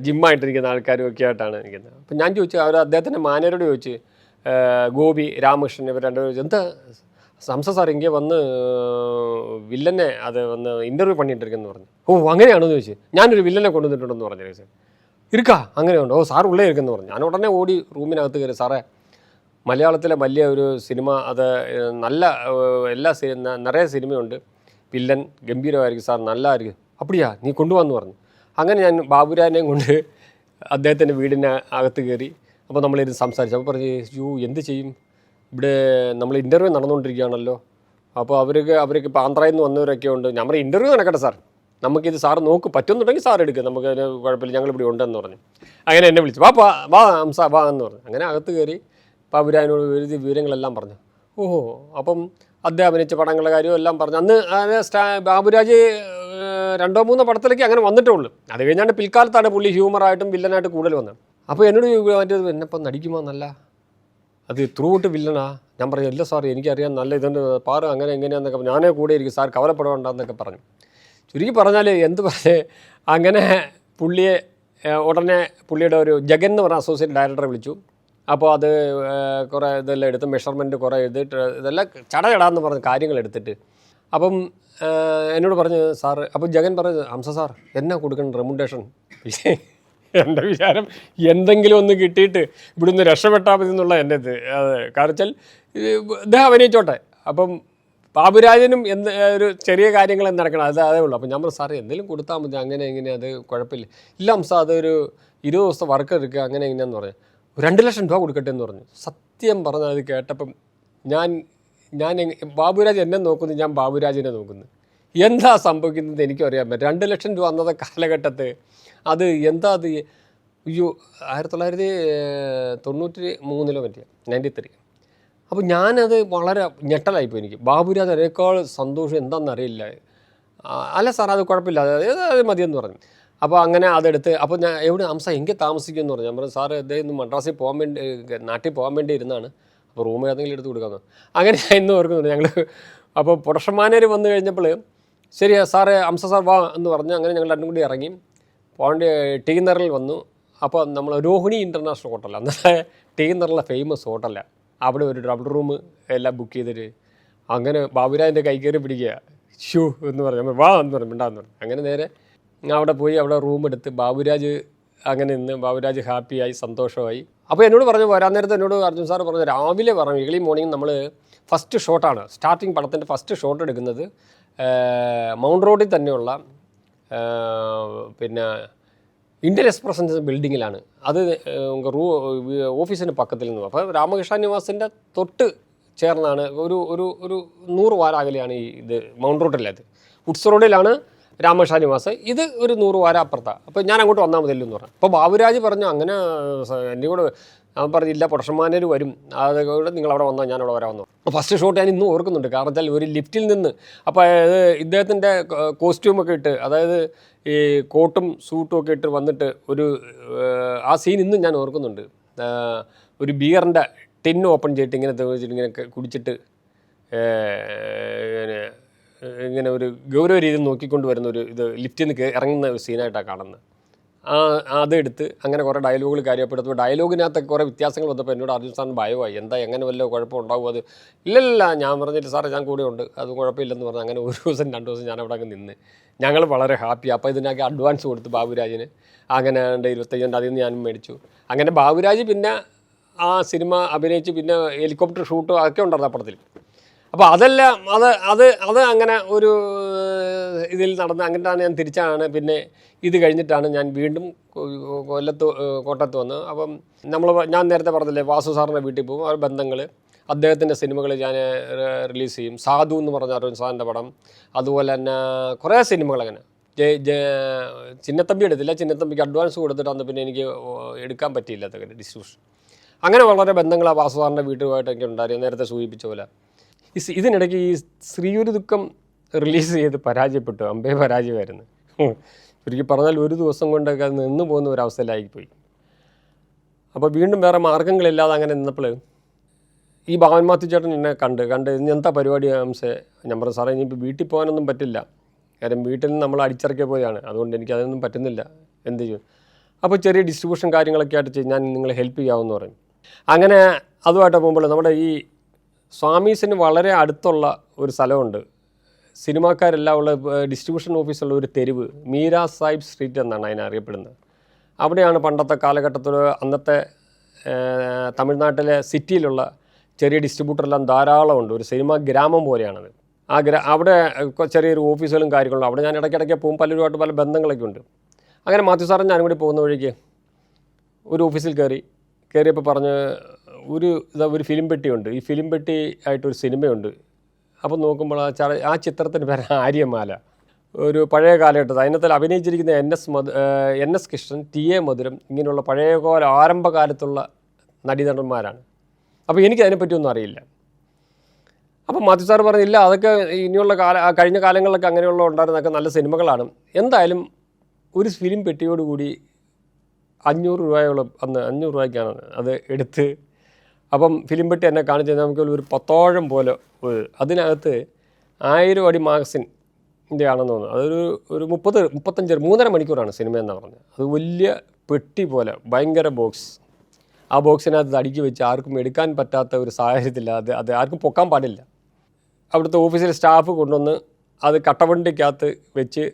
ജിമ്മായിട്ടിരിക്കുന്ന ആൾക്കാരും ഒക്കെ ആയിട്ടാണ് നിൽക്കുന്നത്. അപ്പം ഞാൻ ചോദിച്ചു, അദ്ദേഹത്തിൻ്റെ മാനേജരോട് ചോദിച്ച്, ഗോപി രാമകൃഷ്ണൻ ഇവർ രണ്ടുപേരും ചോദിച്ചു, എന്താ സംസ സാർ ഇങ്ങനെ വന്ന് വില്ലനെ അത് വന്ന് ഇൻ്റർവ്യൂ പണിയിട്ടിരിക്കുന്നു പറഞ്ഞു. ഓ അങ്ങനെയാണെന്ന് ചോദിച്ചു. ഞാനൊരു വില്ലനെ കൊണ്ടുവന്നിട്ടുണ്ടെന്ന് പറഞ്ഞു. സാർ ഇരിക്കാ അങ്ങനെയുണ്ട്, ഓ സാർ ഉള്ളേ ഇരിക്കുന്നു പറഞ്ഞു. ഞാൻ ഉടനെ ഓടി റൂമിനകത്ത് കയറി, സാറേ മലയാളത്തിലെ വലിയ ഒരു സിനിമ, അത് നല്ല നിറയെ സിനിമയുണ്ട്, വില്ലൻ ഗംഭീരമായിരിക്കും സാർ, നല്ലതായിരിക്കും. അപ്പടിയാ നീ കൊണ്ടുവന്നു പറഞ്ഞു. അങ്ങനെ ഞാൻ ബാബുരാജിനെയും കൊണ്ട് അദ്ദേഹത്തിൻ്റെ വീടിന് അകത്ത് കയറി. അപ്പോൾ നമ്മളിത് സംസാരിച്ചു. അപ്പോൾ പറഞ്ഞു, എന്ത് ചെയ്യും, ഇവിടെ നമ്മൾ ഇൻ്റർവ്യൂ നടന്നുകൊണ്ടിരിക്കുകയാണല്ലോ, അപ്പോൾ അവർക്ക് ഇപ്പോൾ ആന്ധ്രയിൽ നിന്ന് വന്നവരൊക്കെ ഉണ്ട്. ഞാൻ പറയും ഇൻ്റർവ്യൂ നടക്കട്ടെ സാർ, നമുക്കിത് സാർ നോക്ക്, പറ്റുന്നുണ്ടെങ്കിൽ സാർ എടുക്കുക, നമുക്കതിന് കുഴപ്പമില്ല, ഞങ്ങളിവിടെ ഉണ്ടെന്ന് പറഞ്ഞു. അങ്ങനെ എന്നെ വിളിച്ചു, വാ ഹംസ വാ എന്ന് പറഞ്ഞു. അങ്ങനെ അകത്ത് കയറി ബാബുരാജിനോട് എഴുതി വിവരങ്ങളെല്ലാം പറഞ്ഞു. ഓഹോ, അപ്പം അദ്ദേഹം അഭിനയിച്ച പടങ്ങളുടെ കാര്യവും എല്ലാം പറഞ്ഞു. അന്ന് ബാബുരാജ് 2-3 പടത്തിലേക്ക് അങ്ങനെ വന്നിട്ടേ ഉള്ളൂ. അത് കഴിഞ്ഞാണ്ട് പിൽക്കാലത്താണ് പുള്ളി ഹ്യൂമറായിട്ടും വില്ലനായിട്ട് കൂടുതൽ വന്നത്. അപ്പോൾ എന്നോട് മറ്റേത് എന്നെപ്പം നടിക്കുമോ നല്ല, അത് ത്രൂ ഔട്ട് വില്ലനാ. ഞാൻ പറഞ്ഞു ഇല്ല സാർ, എനിക്കറിയാം നല്ല ഇതുണ്ട്, പാറ് അങ്ങനെ എങ്ങനെയാണെന്നൊക്കെ ഞാനേ കൂടെ ഇരിക്കും സാർ, കവലപ്പെടേണ്ടെന്നൊക്കെ പറഞ്ഞു. ചുരുക്കി പറഞ്ഞാൽ എന്ത് പറഞ്ഞേ, അങ്ങനെ പുള്ളിയെ ഉടനെ പുള്ളിയുടെ ഒരു ജഗൻ എന്ന് പറഞ്ഞ അസോസിയേറ്റ് ഡയറക്ടറെ വിളിച്ചു. അപ്പോൾ അത് കുറേ ഇതെല്ലാം എടുത്ത് മെഷർമെൻറ്റ് കുറേ എടുത്തിട്ട് ഇതെല്ലാം ചടചടാന്ന് പറഞ്ഞ കാര്യങ്ങൾ എടുത്തിട്ട് അപ്പം എന്നോട് പറഞ്ഞു സാറ്. അപ്പോൾ ജഗൻ പറഞ്ഞു, ഹംസ സാർ എന്നാ കൊടുക്കണം റെമുണ്ടേഷൻ? എൻ്റെ വിചാരം എന്തെങ്കിലും ഒന്ന് കിട്ടിയിട്ട് ഇവിടുന്ന് രക്ഷപ്പെട്ടാൽ മതി എന്നുള്ള എൻ്റെ ഇത്. കാരണം വെച്ചാൽ ഇദ്ദേഹം അഭിനയിച്ചോട്ടെ, അപ്പം ബാബുരാജനും ഒരു ചെറിയ കാര്യങ്ങൾ നടക്കണം, അതേ ഉള്ളൂ. അപ്പം ഞാൻ പറഞ്ഞു സാറേ എന്തെങ്കിലും കൊടുത്താൽ മതി, അങ്ങനെ എങ്ങനെ അത് കുഴപ്പമില്ല. ഇല്ല ഹംസ, അതൊരു 20 ദിവസത്തെ വർക്ക് എടുക്കുക, അങ്ങനെ എങ്ങനെയാന്ന് പറഞ്ഞു. 2 ലക്ഷം രൂപ കൊടുക്കട്ടെ എന്ന് പറഞ്ഞു. സത്യം പറഞ്ഞാൽ അത് കേട്ടപ്പം ഞാൻ ബാബുരാജ് എന്നെ നോക്കുന്നു, ഞാൻ ബാബുരാജിനെ നോക്കുന്നു. എന്താ സംഭവിക്കുന്നത് എനിക്കും അറിയാൻ പറ്റും. 2 ലക്ഷം രൂപ അന്നത്തെ കാലഘട്ടത്ത് അത് എന്താ, അത് അയ്യോ 1993 പറ്റിയ 93. അപ്പോൾ ഞാനത് വളരെ ഞെട്ടലായിപ്പോയി എനിക്ക്. ബാബുരാജ് അതിനേക്കാൾ സന്തോഷം എന്താണെന്നറിയില്ല. അല്ല സാർ അത് കുഴപ്പമില്ല, അത് മതിയെന്ന് പറഞ്ഞു. അപ്പോൾ അങ്ങനെ അതെടുത്ത്, അപ്പോൾ ഞാൻ എവിടെ ഹംസ എങ്കിൽ താമസിക്കുമെന്ന് പറഞ്ഞു. ഞാൻ പറഞ്ഞു സാറ് അദ്ദേഹം ഇന്ന് മദ്രാസിൽ പോകാൻ വേണ്ടി, നാട്ടിൽ പോകാൻ വേണ്ടി ഇരുന്നാണ്, അപ്പോൾ റൂം ഏതെങ്കിലും എടുത്ത് കൊടുക്കാമെന്ന്. അങ്ങനെ ഞാൻ ഇന്ന് ഓർക്കുന്നുണ്ട്. ഞങ്ങൾ അപ്പോൾ പ്രൊഡക്ഷൻ മാനേജർ വന്നു കഴിഞ്ഞപ്പോൾ ശരി സാറേ ഹംസ സാർ വാ എന്ന് പറഞ്ഞു. അങ്ങനെ ഞങ്ങൾ രണ്ടും കൂടി ഇറങ്ങി പോകേണ്ട ടി നറിൽ വന്നു. അപ്പോൾ നമ്മൾ രോഹിണി ഇൻ്റർനാഷണൽ ഹോട്ടലാണ്, അന്നത്തെ ടി നറിലെ ഫേമസ് ഹോട്ടലാണ്. അവിടെ ഒരു ഡബിൾ റൂം എല്ലാം ബുക്ക് ചെയ്തിട്ട് അങ്ങനെ ബാബുരാജിൻ്റെ കൈ കയറി പിടിക്കുക, ഷൂ എന്ന് പറഞ്ഞു, വാ എന്ന് പറഞ്ഞു, മിണ്ടാന്ന് പറഞ്ഞു. അങ്ങനെ നേരെ അവിടെ പോയി അവിടെ റൂം എടുത്ത് ബാബുരാജ് അങ്ങനെ നിന്ന് ബാബുരാജ് ഹാപ്പിയായി സന്തോഷമായി. അപ്പോൾ എന്നോട് പറഞ്ഞു, വരാൻ നേരത്തെ എന്നോട് അർജുൻ സാർ പറഞ്ഞു, രാവിലെ പറഞ്ഞു ഏർലി മോർണിംഗ് നമ്മൾ ഫസ്റ്റ് ഷോട്ടാണ്, സ്റ്റാർട്ടിങ് പടത്തിൻ്റെ ഫസ്റ്റ് ഷോട്ട് എടുക്കുന്നത് മൗണ്ട് റോഡിൽ തന്നെയുള്ള പിന്നെ ഇന്ത്യൻ എക്സ്പ്രസിൻ്റെ ബിൽഡിങ്ങിലാണ്. അത് ഓഫീസിന് പക്കത്തിൽ നിന്ന്. അപ്പോൾ രാമകൃഷ്ണ നിവാസിൻ്റെ തൊട്ട് ചേർന്നാണ്, ഒരു ഒരു ഒരു 100 വാര അകലെയാണ് ഈ ഇത് മൗണ്ട് റോഡിലത്. വുഡ്സ് റോഡിലാണ് രാമകൃഷ്ണ നിവാസ്, ഇത് ഒരു 100 വാര അപ്പുറത്താണ്. അപ്പോൾ ഞാൻ അങ്ങോട്ട് വന്നാൽ മതിയല്ലോ എന്ന് പറഞ്ഞു. അപ്പോൾ ബാബുരാജ് പറഞ്ഞു അങ്ങനെ എൻ്റെ കൂടെ. ഞാൻ പറഞ്ഞില്ല, പുരുഷന്മാർ വരും, അതുകൊണ്ട് നിങ്ങളവിടെ വന്നാൽ ഞാനവിടെ വരാമെന്നു. ഫസ്റ്റ് ഷോട്ട് ഞാൻ ഇന്നും ഓർക്കുന്നുണ്ട്. കാരണം വെച്ചാൽ ഒരു ലിഫ്റ്റിൽ നിന്ന്, അപ്പോൾ ഇദ്ദേഹത്തിൻ്റെ കോസ്റ്റ്യൂമൊക്കെ ഇട്ട്, അതായത് ഈ കോട്ടും സൂട്ടും ഒക്കെ ഇട്ട് വന്നിട്ട് ഒരു ആ സീൻ ഇന്നും ഞാൻ ഓർക്കുന്നുണ്ട്. ഒരു ബിയറിൻ്റെ ടിന്ന് ഓപ്പൺ ചെയ്തിട്ട് ഇങ്ങനെ കുടിച്ചിട്ട് ഇങ്ങനെ ഒരു ഗൗരവ രീതിയിൽ നോക്കിക്കൊണ്ട് വരുന്ന ഒരു ഇത് ലിഫ്റ്റിൽ നിന്ന് ഇറങ്ങുന്ന ഒരു സീനായിട്ടാണ് കാണുന്നത്. അതെടുത്ത് അങ്ങനെ കുറേ ഡയലോഗുകൾ കാര്യപ്പെടുത്തുമ്പോൾ ഡയലോഗിനകത്തൊക്കെ കുറേ വ്യത്യാസങ്ങൾ വന്നപ്പോൾ എന്നോട് അർജുൻ സാറിന് ഭയമായി. എന്താ എങ്ങനെ വല്ല കുഴപ്പമുണ്ടാവും? അത് ഇല്ലല്ല, ഞാൻ പറഞ്ഞിട്ട് സാറേ ഞാൻ കൂടെ ഉണ്ട്, അത് കുഴപ്പമില്ലെന്ന് പറഞ്ഞ് അങ്ങനെ ഒരു ദിവസം 2 ദിവസം ഞാൻ അവിടെ അങ്ങ് നിന്ന്. ഞങ്ങൾ വളരെ ഹാപ്പി. അപ്പോൾ ഇതിനൊക്കെ അഡ്വാൻസ് കൊടുത്തു ബാബുരാജിന്. അങ്ങനെ 25 അതിൽ നിന്ന് ഞാനും മേടിച്ചു. അങ്ങനെ ബാബുരാജ് പിന്നെ ആ സിനിമ അഭിനയിച്ച് പിന്നെ ഹെലികോപ്റ്റർ ഷൂട്ടും അതൊക്കെ ഉണ്ടായിരുന്നു ആ പടത്തിൽ. അപ്പോൾ അതെല്ലാം അത് അങ്ങനെ ഒരു ഇതിൽ നടന്ന് അങ്ങനെയാണ് ഞാൻ തിരിച്ചാണ്. പിന്നെ ഇത് കഴിഞ്ഞിട്ടാണ് ഞാൻ വീണ്ടും കോട്ടയത്ത് വന്നത്. അപ്പം ഞാൻ നേരത്തെ പറഞ്ഞില്ലേ, വാസു സാറിൻ്റെ വീട്ടിൽ പോകും. ആ ബന്ധങ്ങൾ, അദ്ദേഹത്തിൻ്റെ സിനിമകൾ ഞാൻ റിലീസ് ചെയ്യും. സാധു എന്ന് പറഞ്ഞ അരുൺ സാറിൻ്റെ പടം, അതുപോലെ തന്നെ കുറേ സിനിമകൾ അങ്ങനെ. ചിന്നത്തമ്പി എടുത്തില്ല, ചിന്നത്തമ്പിക്ക് അഡ്വാൻസ് കൊടുത്തിട്ട് അന്ന് പിന്നെ എനിക്ക് എടുക്കാൻ പറ്റിയില്ല അതൊക്കെ ഡിസ്ട്രിബ്യൂഷൻ. അങ്ങനെ വളരെ ബന്ധങ്ങൾ ആ വാസു സാറിൻ്റെ വീട്ടുമായിട്ട് എനിക്ക് ഉണ്ടായിരുന്നു, നേരത്തെ സൂചിപ്പിച്ച പോലെ. ഇതിനിടയ്ക്ക് ഈ ശ്രീയൊരു ദുഃഖം റിലീസ് ചെയ്ത് പരാജയപ്പെട്ടു, അമ്പേ പരാജയമായിരുന്നു. ചുരുക്കി പറഞ്ഞാൽ ഒരു ദിവസം കൊണ്ടൊക്കെ അത് നിന്ന് പോകുന്ന ഒരവസ്ഥയിലായിപ്പോയി. അപ്പോൾ വീണ്ടും വേറെ മാർഗ്ഗങ്ങളില്ലാതെ അങ്ങനെ നിന്നപ്പോൾ ഈ ഭാവൻ മാത്യു ചേട്ടൻ എന്നെ കണ്ട് എന്താ പരിപാടി അംശേ? ഞാൻ പറഞ്ഞു സാറേ ഇനിയിപ്പോൾ വീട്ടിൽ പോകാനൊന്നും പറ്റില്ല, കാര്യം വീട്ടിൽ നിന്ന് നമ്മൾ അടിച്ചിറക്കിയ പോലെയാണ്, അതുകൊണ്ട് എനിക്ക് അതൊന്നും പറ്റുന്നില്ല, എന്ത് ചെയ്യും? അപ്പോൾ ചെറിയ ഡിസ്ട്രിബ്യൂഷൻ കാര്യങ്ങളൊക്കെ ആയിട്ട് ഞാൻ നിങ്ങളെ ഹെൽപ്പ് ചെയ്യാമെന്ന് പറഞ്ഞു. അങ്ങനെ അതുമായിട്ട് പോകുമ്പോൾ നമ്മുടെ ഈ സ്വാമീസിന് വളരെ അടുത്തുള്ള ഒരു സ്ഥലമുണ്ട്, സിനിമാക്കാരെല്ലാം ഉള്ള ഡിസ്ട്രിബ്യൂഷൻ ഓഫീസുള്ള ഒരു തെരുവ്, മീരാ സാഹിബ് സ്ട്രീറ്റ് എന്നാണ് അതിനെ അറിയപ്പെടുന്നത്. അവിടെയാണ് പണ്ടത്തെ കാലഘട്ടത്തിൽ അന്നത്തെ തമിഴ്നാട്ടിലെ സിറ്റിയിലുള്ള ചെറിയ ഡിസ്ട്രിബ്യൂട്ടറെല്ലാം ധാരാളമുണ്ട്. ഒരു സിനിമ ഗ്രാമം പോലെയാണത്. അവിടെ ചെറിയൊരു ഓഫീസുകളും കാര്യങ്ങളും. അവിടെ ഞാൻ ഇടയ്ക്കിടയ്ക്ക് പോകും, പലരുമായിട്ട് പല ബന്ധങ്ങളൊക്കെ ഉണ്ട്. അങ്ങനെ മാത്യു സാറും ഞാനും കൂടി പോകുന്ന വഴിക്ക് ഒരു ഓഫീസിൽ കയറിയപ്പോൾ പറഞ്ഞ് ഒരു ഫിലിം പെട്ടിയുണ്ട്, ഈ ഫിലിം പെട്ടി ആയിട്ടൊരു സിനിമയുണ്ട്. അപ്പോൾ നോക്കുമ്പോൾ ആ ചിത്രത്തിൻ്റെ പേര് ആര്യമാല. ഒരു പഴയ കാലഘട്ടത്തിൽ അതിനകത്തിൽ അഭിനയിച്ചിരിക്കുന്ന NS കൃഷ്ണൻ, TA മധുരം, ഇങ്ങനെയുള്ള പഴയകാല ആരംഭകാലത്തുള്ള നടീനടന്മാരാണ്. അപ്പോൾ എനിക്ക് അതിനെപ്പറ്റിയൊന്നും അറിയില്ല. അപ്പോൾ മാത്യു സാർ പറഞ്ഞില്ല, അതൊക്കെ ഇനിയുള്ള കഴിഞ്ഞ കാലങ്ങളിലൊക്കെ അങ്ങനെയുള്ള ഉണ്ടായിരുന്നതൊക്കെ നല്ല സിനിമകളാണ്. എന്തായാലും ഒരു ഫിലിം പെട്ടിയോടുകൂടി 500 രൂപയോളം, അന്ന് 500 രൂപയ്ക്കാണ് അത് എടുത്ത്. അപ്പം ഫിലിം പെട്ടി എന്നെ കാണിച്ചു നമുക്ക് ഒരു 10ഓളം പോലെ, അതിനകത്ത് 1000 അടി മാഗസിൻ്റെ ആണെന്ന് തോന്നുന്നു. അതൊരു 35 3.5 മണിക്കൂറാണ് സിനിമ എന്നാണ് പറഞ്ഞത്. അത് വലിയ പെട്ടി പോലെ ഭയങ്കര ബോക്സ്. ആ ബോക്സിനകത്ത് അടുക്കി വെച്ച് ആർക്കും എടുക്കാൻ പറ്റാത്ത ഒരു സാഹചര്യത്തിൽ അത് ആർക്കും പൊക്കാൻ പാടില്ല. അവിടുത്തെ ഓഫീസിലെ സ്റ്റാഫ് കൊണ്ടുവന്ന് അത് കട്ടവണ്ടിക്കകത്ത് വെച്ച്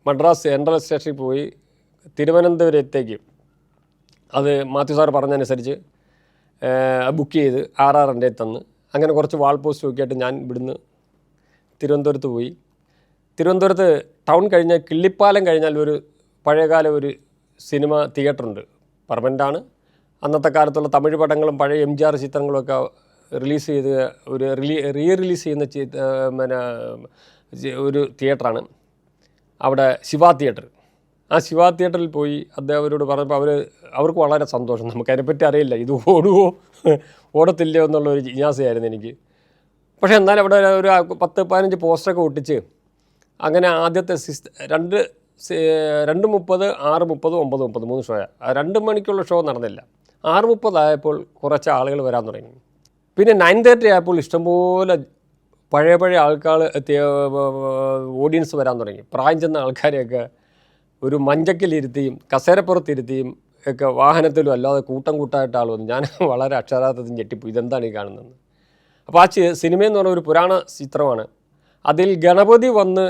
മദ്രാസ് സെൻട്രൽ സ്റ്റേഷനിൽ പോയി തിരുവനന്തപുരത്തേക്ക് അത് മാത്യു സാർ പറഞ്ഞതനുസരിച്ച് ബുക്ക് ചെയ്ത് 6 തന്ന്. അങ്ങനെ കുറച്ച് വാൾ പോസ്റ്റ് നോക്കിയിട്ട് ഞാൻ ഇവിടുന്ന് തിരുവനന്തപുരത്ത് പോയി. തിരുവനന്തപുരത്ത് ടൗൺ കഴിഞ്ഞാൽ കിള്ളിപ്പാലം കഴിഞ്ഞാൽ ഒരു പഴയകാല ഒരു സിനിമ തിയേറ്ററുണ്ട്, പെർമനൻ്റാണ്. അന്നത്തെ കാലത്തുള്ള തമിഴ് പടങ്ങളും പഴയ MGR ചിത്രങ്ങളുമൊക്കെ റിലീസ് ചെയ്ത് ഒരു റിലീസ് ചെയ്യുന്ന പിന്നെ ഒരു തിയേറ്ററാണ് അവിടെ, ശിവ തിയേറ്റർ. ആ ശിവ തിയേറ്ററിൽ പോയി അദ്ദേഹം പറഞ്ഞപ്പോൾ അവർക്ക് വളരെ സന്തോഷം. നമുക്കതിനെപ്പറ്റി അറിയില്ല, ഇത് ഓടുവോ ഓടത്തില്ലയോ എന്നുള്ളൊരു ജിജ്ഞാസയായിരുന്നു എനിക്ക്. പക്ഷേ എന്നാലും അവിടെ ഒരു 10-15 പോസ്റ്ററൊക്കെ ഒട്ടിച്ച് അങ്ങനെ ആദ്യത്തെ 2:30, 6:30, 9:30 3 ഷോയാണ്. 2 മണിക്കുള്ള ഷോ നടന്നില്ല. 6:30 ആയപ്പോൾ കുറച്ച് ആളുകൾ വരാൻ തുടങ്ങി. പിന്നെ 9:30 ആയപ്പോൾ ഇഷ്ടംപോലെ പഴയ ആൾക്കാർ ഓഡിയൻസ് വരാൻ തുടങ്ങി. പ്രായം ചെന്ന ആൾക്കാരെയൊക്കെ ഒരു മഞ്ചക്കിലിരുത്തിയും കസേരപ്പുറത്തിരുത്തിയും ഒക്കെ വാഹനത്തിലും അല്ലാതെ കൂട്ടമായിട്ട് ആൾ വന്നു. ഞാൻ വളരെ അക്ഷരാർത്ഥത്തിൽ ഞെട്ടിപ്പോയി, ഇതെന്താണ് ഈ കാണുന്നതെന്ന്. അപ്പോൾ ആ സിനിമയെന്ന് പറഞ്ഞ ഒരു പുരാണ ചിത്രമാണ്. അതിൽ ഗണപതി വന്ന്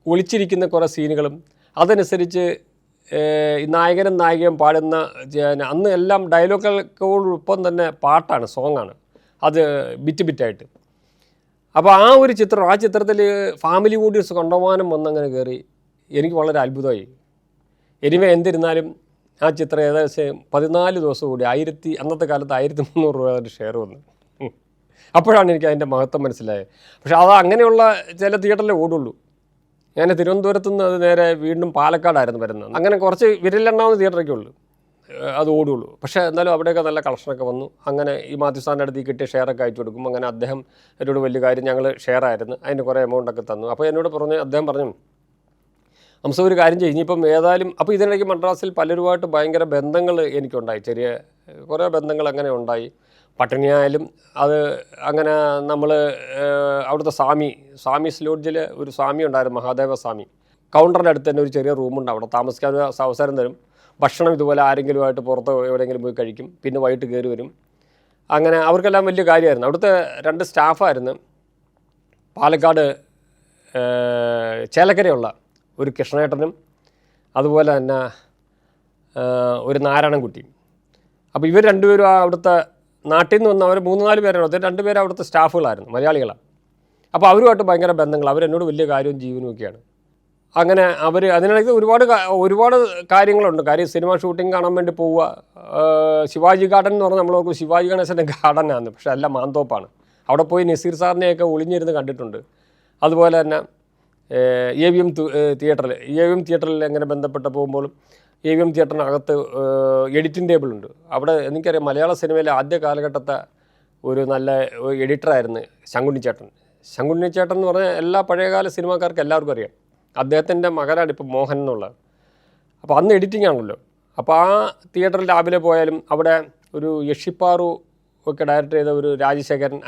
ഒളിച്ചിരിക്കുന്ന കുറേ സീനുകളും അതനുസരിച്ച് നായകനും നായികയും പാടുന്ന അന്ന് എല്ലാം ഡയലോഗുകൾക്കൊപ്പം തന്നെ പാട്ടാണ്, സോങ്ങാണ്, അത് ബിറ്റായിട്ട്. അപ്പോൾ ആ ഒരു ചിത്രം, ആ ചിത്രത്തിൽ ഫാമിലി ഓഡിയൻസ് കണ്ടമാനം വന്നങ്ങനെ കയറി. എനിക്ക് വളരെ അത്ഭുതമായി. എനിവേ എന്തിരുന്നാലും ആ ചിത്രം ഏകദേശം 14 ദിവസം കൂടി അന്നത്തെ കാലത്ത് 1300 രൂപ ഒരു ഷെയർ വന്നു. അപ്പോഴാണ് എനിക്ക് അതിൻ്റെ മഹത്വം മനസ്സിലായത്. പക്ഷേ അത് അങ്ങനെയുള്ള ചില തിയേറ്ററിലേ ഓടുള്ളൂ. ഞാൻ തിരുവനന്തപുരത്ത് നിന്ന് അത് നേരെ വീണ്ടും പാലക്കാടായിരുന്നു വരുന്നത്. അങ്ങനെ കുറച്ച് വിരലെണ്ണാവുന്ന തിയേറ്ററൊക്കെ ഉള്ളൂ അത് ഓടുള്ളൂ. പക്ഷേ എന്നാലും അവിടെയൊക്കെ നല്ല കളക്ഷനൊക്കെ വന്നു. അങ്ങനെ ഈ മാത്യു സാറിൻ്റെ അടുത്ത് കിട്ടിയ ഷെയറൊക്കെ അയച്ചു കൊടുക്കും. അങ്ങനെ അദ്ദേഹം എന്നോട് വലിയ കാര്യം, ഞങ്ങൾ ഷെയർ ആയിരുന്നു, അതിന് കുറേ എമൗണ്ടൊക്കെ തന്നു. അപ്പോൾ എന്നോട് അദ്ദേഹം പറഞ്ഞു, ഹംസ ഒരു കാര്യം ചെയ്യും ഇനിയിപ്പം ഏതായാലും. അപ്പോൾ ഇതിനിടയ്ക്ക് മദ്രാസിൽ പലരുമായിട്ട് ഭയങ്കര ബന്ധങ്ങൾ എനിക്കുണ്ടായി, കുറേ ബന്ധങ്ങൾ അങ്ങനെ ഉണ്ടായി. പട്ടിണിയായാലും അത് അങ്ങനെ നമ്മൾ അവിടുത്തെ സ്വാമീസ് ലോഡ്ജിൽ ഒരു സ്വാമി ഉണ്ടായിരുന്നു, മഹാദേവ സ്വാമി. കൗണ്ടറിൻ്റെ അടുത്ത് തന്നെ ഒരു ചെറിയ റൂമുണ്ട്, അവിടെ താമസിക്കാൻ ഒരു അവസരം തരും. ഭക്ഷണം ഇതുപോലെ ആരെങ്കിലുമായിട്ട് പുറത്ത് എവിടെയെങ്കിലും പോയി കഴിക്കും, പിന്നെ വൈകിട്ട് കയറി വരും. അങ്ങനെ അവർക്കെല്ലാം വലിയ കാര്യമായിരുന്നു. അവിടുത്തെ 2 സ്റ്റാഫായിരുന്നു. പാലക്കാട് ചേലക്കരയുള്ള ഒരു കൃഷ്ണേട്ടനും അതുപോലെ തന്നെ ഒരു നാരായണൻകുട്ടിയും. അപ്പോൾ ഇവർ രണ്ടുപേരും അവിടുത്തെ നാട്ടിൽ നിന്ന് വന്ന് അവർ 3-4 പേരാണ്, 2 പേര് അവിടുത്തെ സ്റ്റാഫുകളായിരുന്നു, മലയാളികളാണ്. അപ്പോൾ അവരുമായിട്ട് ഭയങ്കര ബന്ധങ്ങൾ, അവരെന്നോട് വലിയ കാര്യവും ജീവനും ഒക്കെയാണ്. അങ്ങനെ അവർ അതിനിടയ്ക്ക് ഒരുപാട് കാര്യങ്ങളുണ്ട്. കാര്യം സിനിമ ഷൂട്ടിംഗ് കാണാൻ വേണ്ടി പോവുക. ശിവാജി ഗാർഡൻ എന്ന് പറഞ്ഞാൽ നമ്മൾ ശിവാജി ഗണേശൻ്റെ ഗാർഡനാണ്, പക്ഷേ എല്ലാം മാന്തോപ്പാണ്. അവിടെ പോയി നസീർ സാറിനെയൊക്കെ ഒളിഞ്ഞിരുന്ന് കണ്ടിട്ടുണ്ട്. അതുപോലെ തന്നെ AVM തിയേറ്ററിൽ എങ്ങനെ ബന്ധപ്പെട്ട് പോകുമ്പോഴും AVM തിയേറ്ററിനകത്ത് എഡിറ്റിംഗ് ടേബിളുണ്ട്. അവിടെ എനിക്കറിയാം മലയാള സിനിമയിലെ ആദ്യ കാലഘട്ടത്തെ ഒരു നല്ല എഡിറ്ററായിരുന്നു ശങ്കുണ്ണി ചേട്ടൻ എന്ന് പറഞ്ഞാൽ എല്ലാ പഴയകാല സിനിമാക്കാർക്ക് എല്ലാവർക്കും അറിയാം. അദ്ദേഹത്തിൻ്റെ മകനാണ് ഇപ്പോൾ മോഹൻ എന്നുള്ളത്. അപ്പോൾ അന്ന് എഡിറ്റിംഗ് ആണല്ലോ. അപ്പോൾ ആ തിയേറ്ററിൽ രാവിലെ പോയാലും അവിടെ ഒരു യക്ഷിപ്പാറു ഒക്കെ ഡയറക്റ്റ് ചെയ്ത ഒരു രാജശേഖരൻ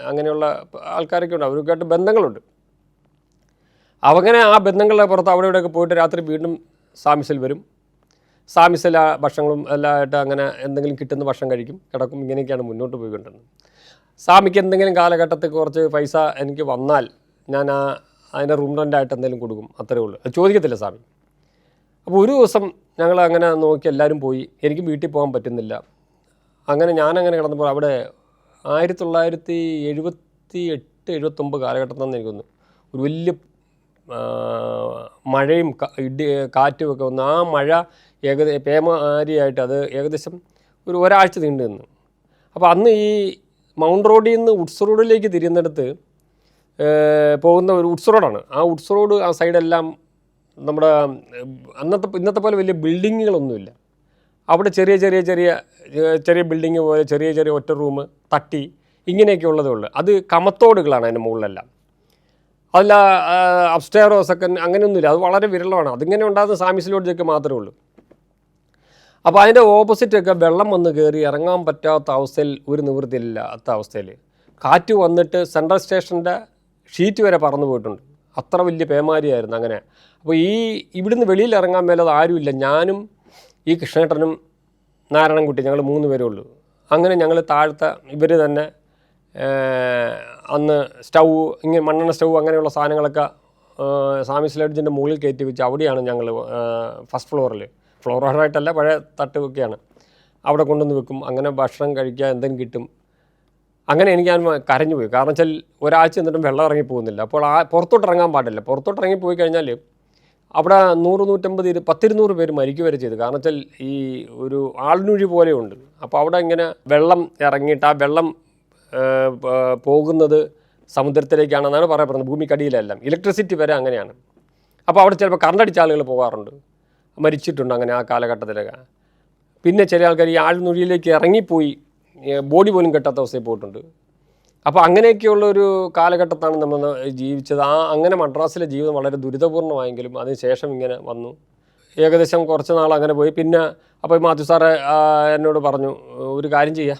അങ്ങനെയുള്ള ആൾക്കാരൊക്കെ ഉണ്ട്, അവർക്കായിട്ട് ബന്ധങ്ങളുണ്ട്. അങ്ങനെ ആ ബന്ധങ്ങളുടെ പുറത്ത് അവിടെ ഇവിടെയൊക്കെ പോയിട്ട് രാത്രി വീണ്ടും സാമിസിൽ വരും. സാമിസിൽ ആ ഭക്ഷണങ്ങളും എല്ലാമായിട്ട് അങ്ങനെ എന്തെങ്കിലും കിട്ടുന്ന ഭക്ഷണം കഴിക്കും, കിടക്കും. ഇങ്ങനെയൊക്കെയാണ് മുന്നോട്ട് പോയിക്കൊണ്ടിരുന്നത്. സാമിക്ക് എന്തെങ്കിലും കാലഘട്ടത്തിൽ കുറച്ച് പൈസ എനിക്ക് വന്നാൽ ഞാൻ അതിൻ്റെ റൂം റെൻ്റായിട്ട് എന്തെങ്കിലും കൊടുക്കും, അത്രേ ഉള്ളൂ. അത് ചോദിക്കത്തില്ല സ്വാമി. അപ്പോൾ ഒരു ദിവസം ഞങ്ങൾ അങ്ങനെ നോക്കി എല്ലാവരും പോയി, എനിക്ക് വീട്ടിൽ പോകാൻ പറ്റുന്നില്ല. അങ്ങനെ ഞാനങ്ങനെ കിടന്നപ്പോൾ അവിടെ 1978-79 കാലഘട്ടത്തിലെന്ന് എനിക്ക് തോന്നുന്നു ഒരു വലിയ മഴയും കാറ്റും ഒക്കെ വന്നു. ആ മഴ പേമാരിയായിട്ട് അത് ഏകദേശം ഒരാഴ്ച നീണ്ടു നിന്നു. അപ്പോൾ അന്ന് ഈ മൗണ്ട് റോഡിൽ നിന്ന് ഉഡ്സ് റോഡിലേക്ക് തിരിയുന്നിടത്ത് പോകുന്ന ഒരു ഉഡ്സ് റോഡാണ്. ആ ഉഡ്സ് റോഡ് ആ സൈഡെല്ലാം നമ്മുടെ ഇന്നത്തെ പോലെ വലിയ ബിൽഡിങ്ങുകളൊന്നുമില്ല. അവിടെ ചെറിയ ബിൽഡിങ് പോലെ ചെറിയ ഒറ്റ റൂം, തട്ടി, ഇങ്ങനെയൊക്കെ ഉള്ളതേ ഉള്ളൂ. അത് കമത്തോടുകളാണ് അതിൻ്റെ മുകളിലെല്ലാം. അതല്ല അപ്സ്റ്റെയറോ സെക്കൻഡ് അങ്ങനെയൊന്നുമില്ല. അത് വളരെ വിരളമാണ്. അതിങ്ങനെ ഉണ്ടാകുന്ന സാമിസ് ലോഡ്ജൊക്കെ മാത്രമേ ഉള്ളൂ. അപ്പോൾ അതിൻ്റെ ഓപ്പോസിറ്റൊക്കെ വെള്ളം വന്ന് കയറി ഇറങ്ങാൻ പറ്റാത്ത അവസ്ഥയിൽ, ഒരു നിവൃത്തിയില്ലാത്ത അവസ്ഥയിൽ കാറ്റ് വന്നിട്ട് സെൻട്രൽ സ്റ്റേഷൻ്റെ ഷീറ്റ് വരെ പറന്നു പോയിട്ടുണ്ട്. അത്ര വലിയ പേമാരിയായിരുന്നു. അങ്ങനെ അപ്പോൾ ഇവിടുന്ന് വെളിയിൽ ഇറങ്ങാൻ മേലത് ആരുമില്ല. ഞാനും ഈ കൃഷ്ണേട്ടനും നാരായണൻകുട്ടി, ഞങ്ങൾ 3 പേരേ ഉള്ളൂ. അങ്ങനെ ഞങ്ങൾ താഴത്തെ ഇവർ തന്നെ അന്ന് മണ്ണെണ്ണ സ്റ്റൗ അങ്ങനെയുള്ള സാധനങ്ങളൊക്കെ സാമിസ് ലോഡ്ജിൻ്റെ മുകളിൽ കയറ്റി വെച്ച് അവിടെയാണ് ഞങ്ങൾ ഫസ്റ്റ് ഫ്ലോറായിട്ടല്ല, പഴയ തട്ട് ഒക്കെയാണ്, അവിടെ കൊണ്ടുവന്ന് വെക്കും. അങ്ങനെ ഭക്ഷണം കഴിക്കുക, എന്തെങ്കിലും കിട്ടും. അങ്ങനെ എനിക്ക് ഞാൻ കരഞ്ഞു പോയി. കാരണം വെച്ചാൽ ഒരാഴ്ച എന്നിട്ടും വെള്ളം ഇറങ്ങി പോകുന്നില്ല. അപ്പോൾ പുറത്തോട്ട് ഇറങ്ങാൻ പാടില്ല. പുറത്തോട്ട് ഇറങ്ങി പോയി കഴിഞ്ഞാൽ അവിടെ 100-150-200 പേര് മരിക്കുക വരെ ചെയ്തു. കാരണം വെച്ചാൽ ഈ ഒരു ആൾനുഴി പോലെയുണ്ട്. അപ്പോൾ അവിടെ ഇങ്ങനെ വെള്ളം ഇറങ്ങിയിട്ട് ആ വെള്ളം പോകുന്നത് സമുദ്രത്തിലേക്കാണെന്നാണ് പറയപ്പെടുന്നത്, ഭൂമിക്കടിയിലെല്ലാം. ഇലക്ട്രിസിറ്റി വരെ അങ്ങനെയാണ്. അപ്പോൾ അവിടെ ചിലപ്പോൾ കറണ്ടടിച്ച ആളുകൾ പോകാറുണ്ട്, മരിച്ചിട്ടുണ്ട് അങ്ങനെ ആ കാലഘട്ടത്തിലൊക്കെ. പിന്നെ ചില ആൾക്കാർ ഈ ആൾനുഴിയിലേക്ക് ഇറങ്ങിപ്പോയി ബോഡി പോലും കെട്ടാത്ത അവസ്ഥയിൽ പോയിട്ടുണ്ട്. അപ്പോൾ അങ്ങനെയൊക്കെയുള്ളൊരു കാലഘട്ടത്താണ് നമ്മൾ ജീവിച്ചത്. അങ്ങനെ മദ്രാസിലെ ജീവിതം വളരെ ദുരിതപൂർണ്ണമായെങ്കിലും അതിനുശേഷം ഇങ്ങനെ വന്നു. ഏകദേശം കുറച്ച് നാൾ അങ്ങനെ പോയി. പിന്നെ അപ്പോൾ മാത്യു സാറ് എന്നോട് പറഞ്ഞു, ഒരു കാര്യം ചെയ്യാം,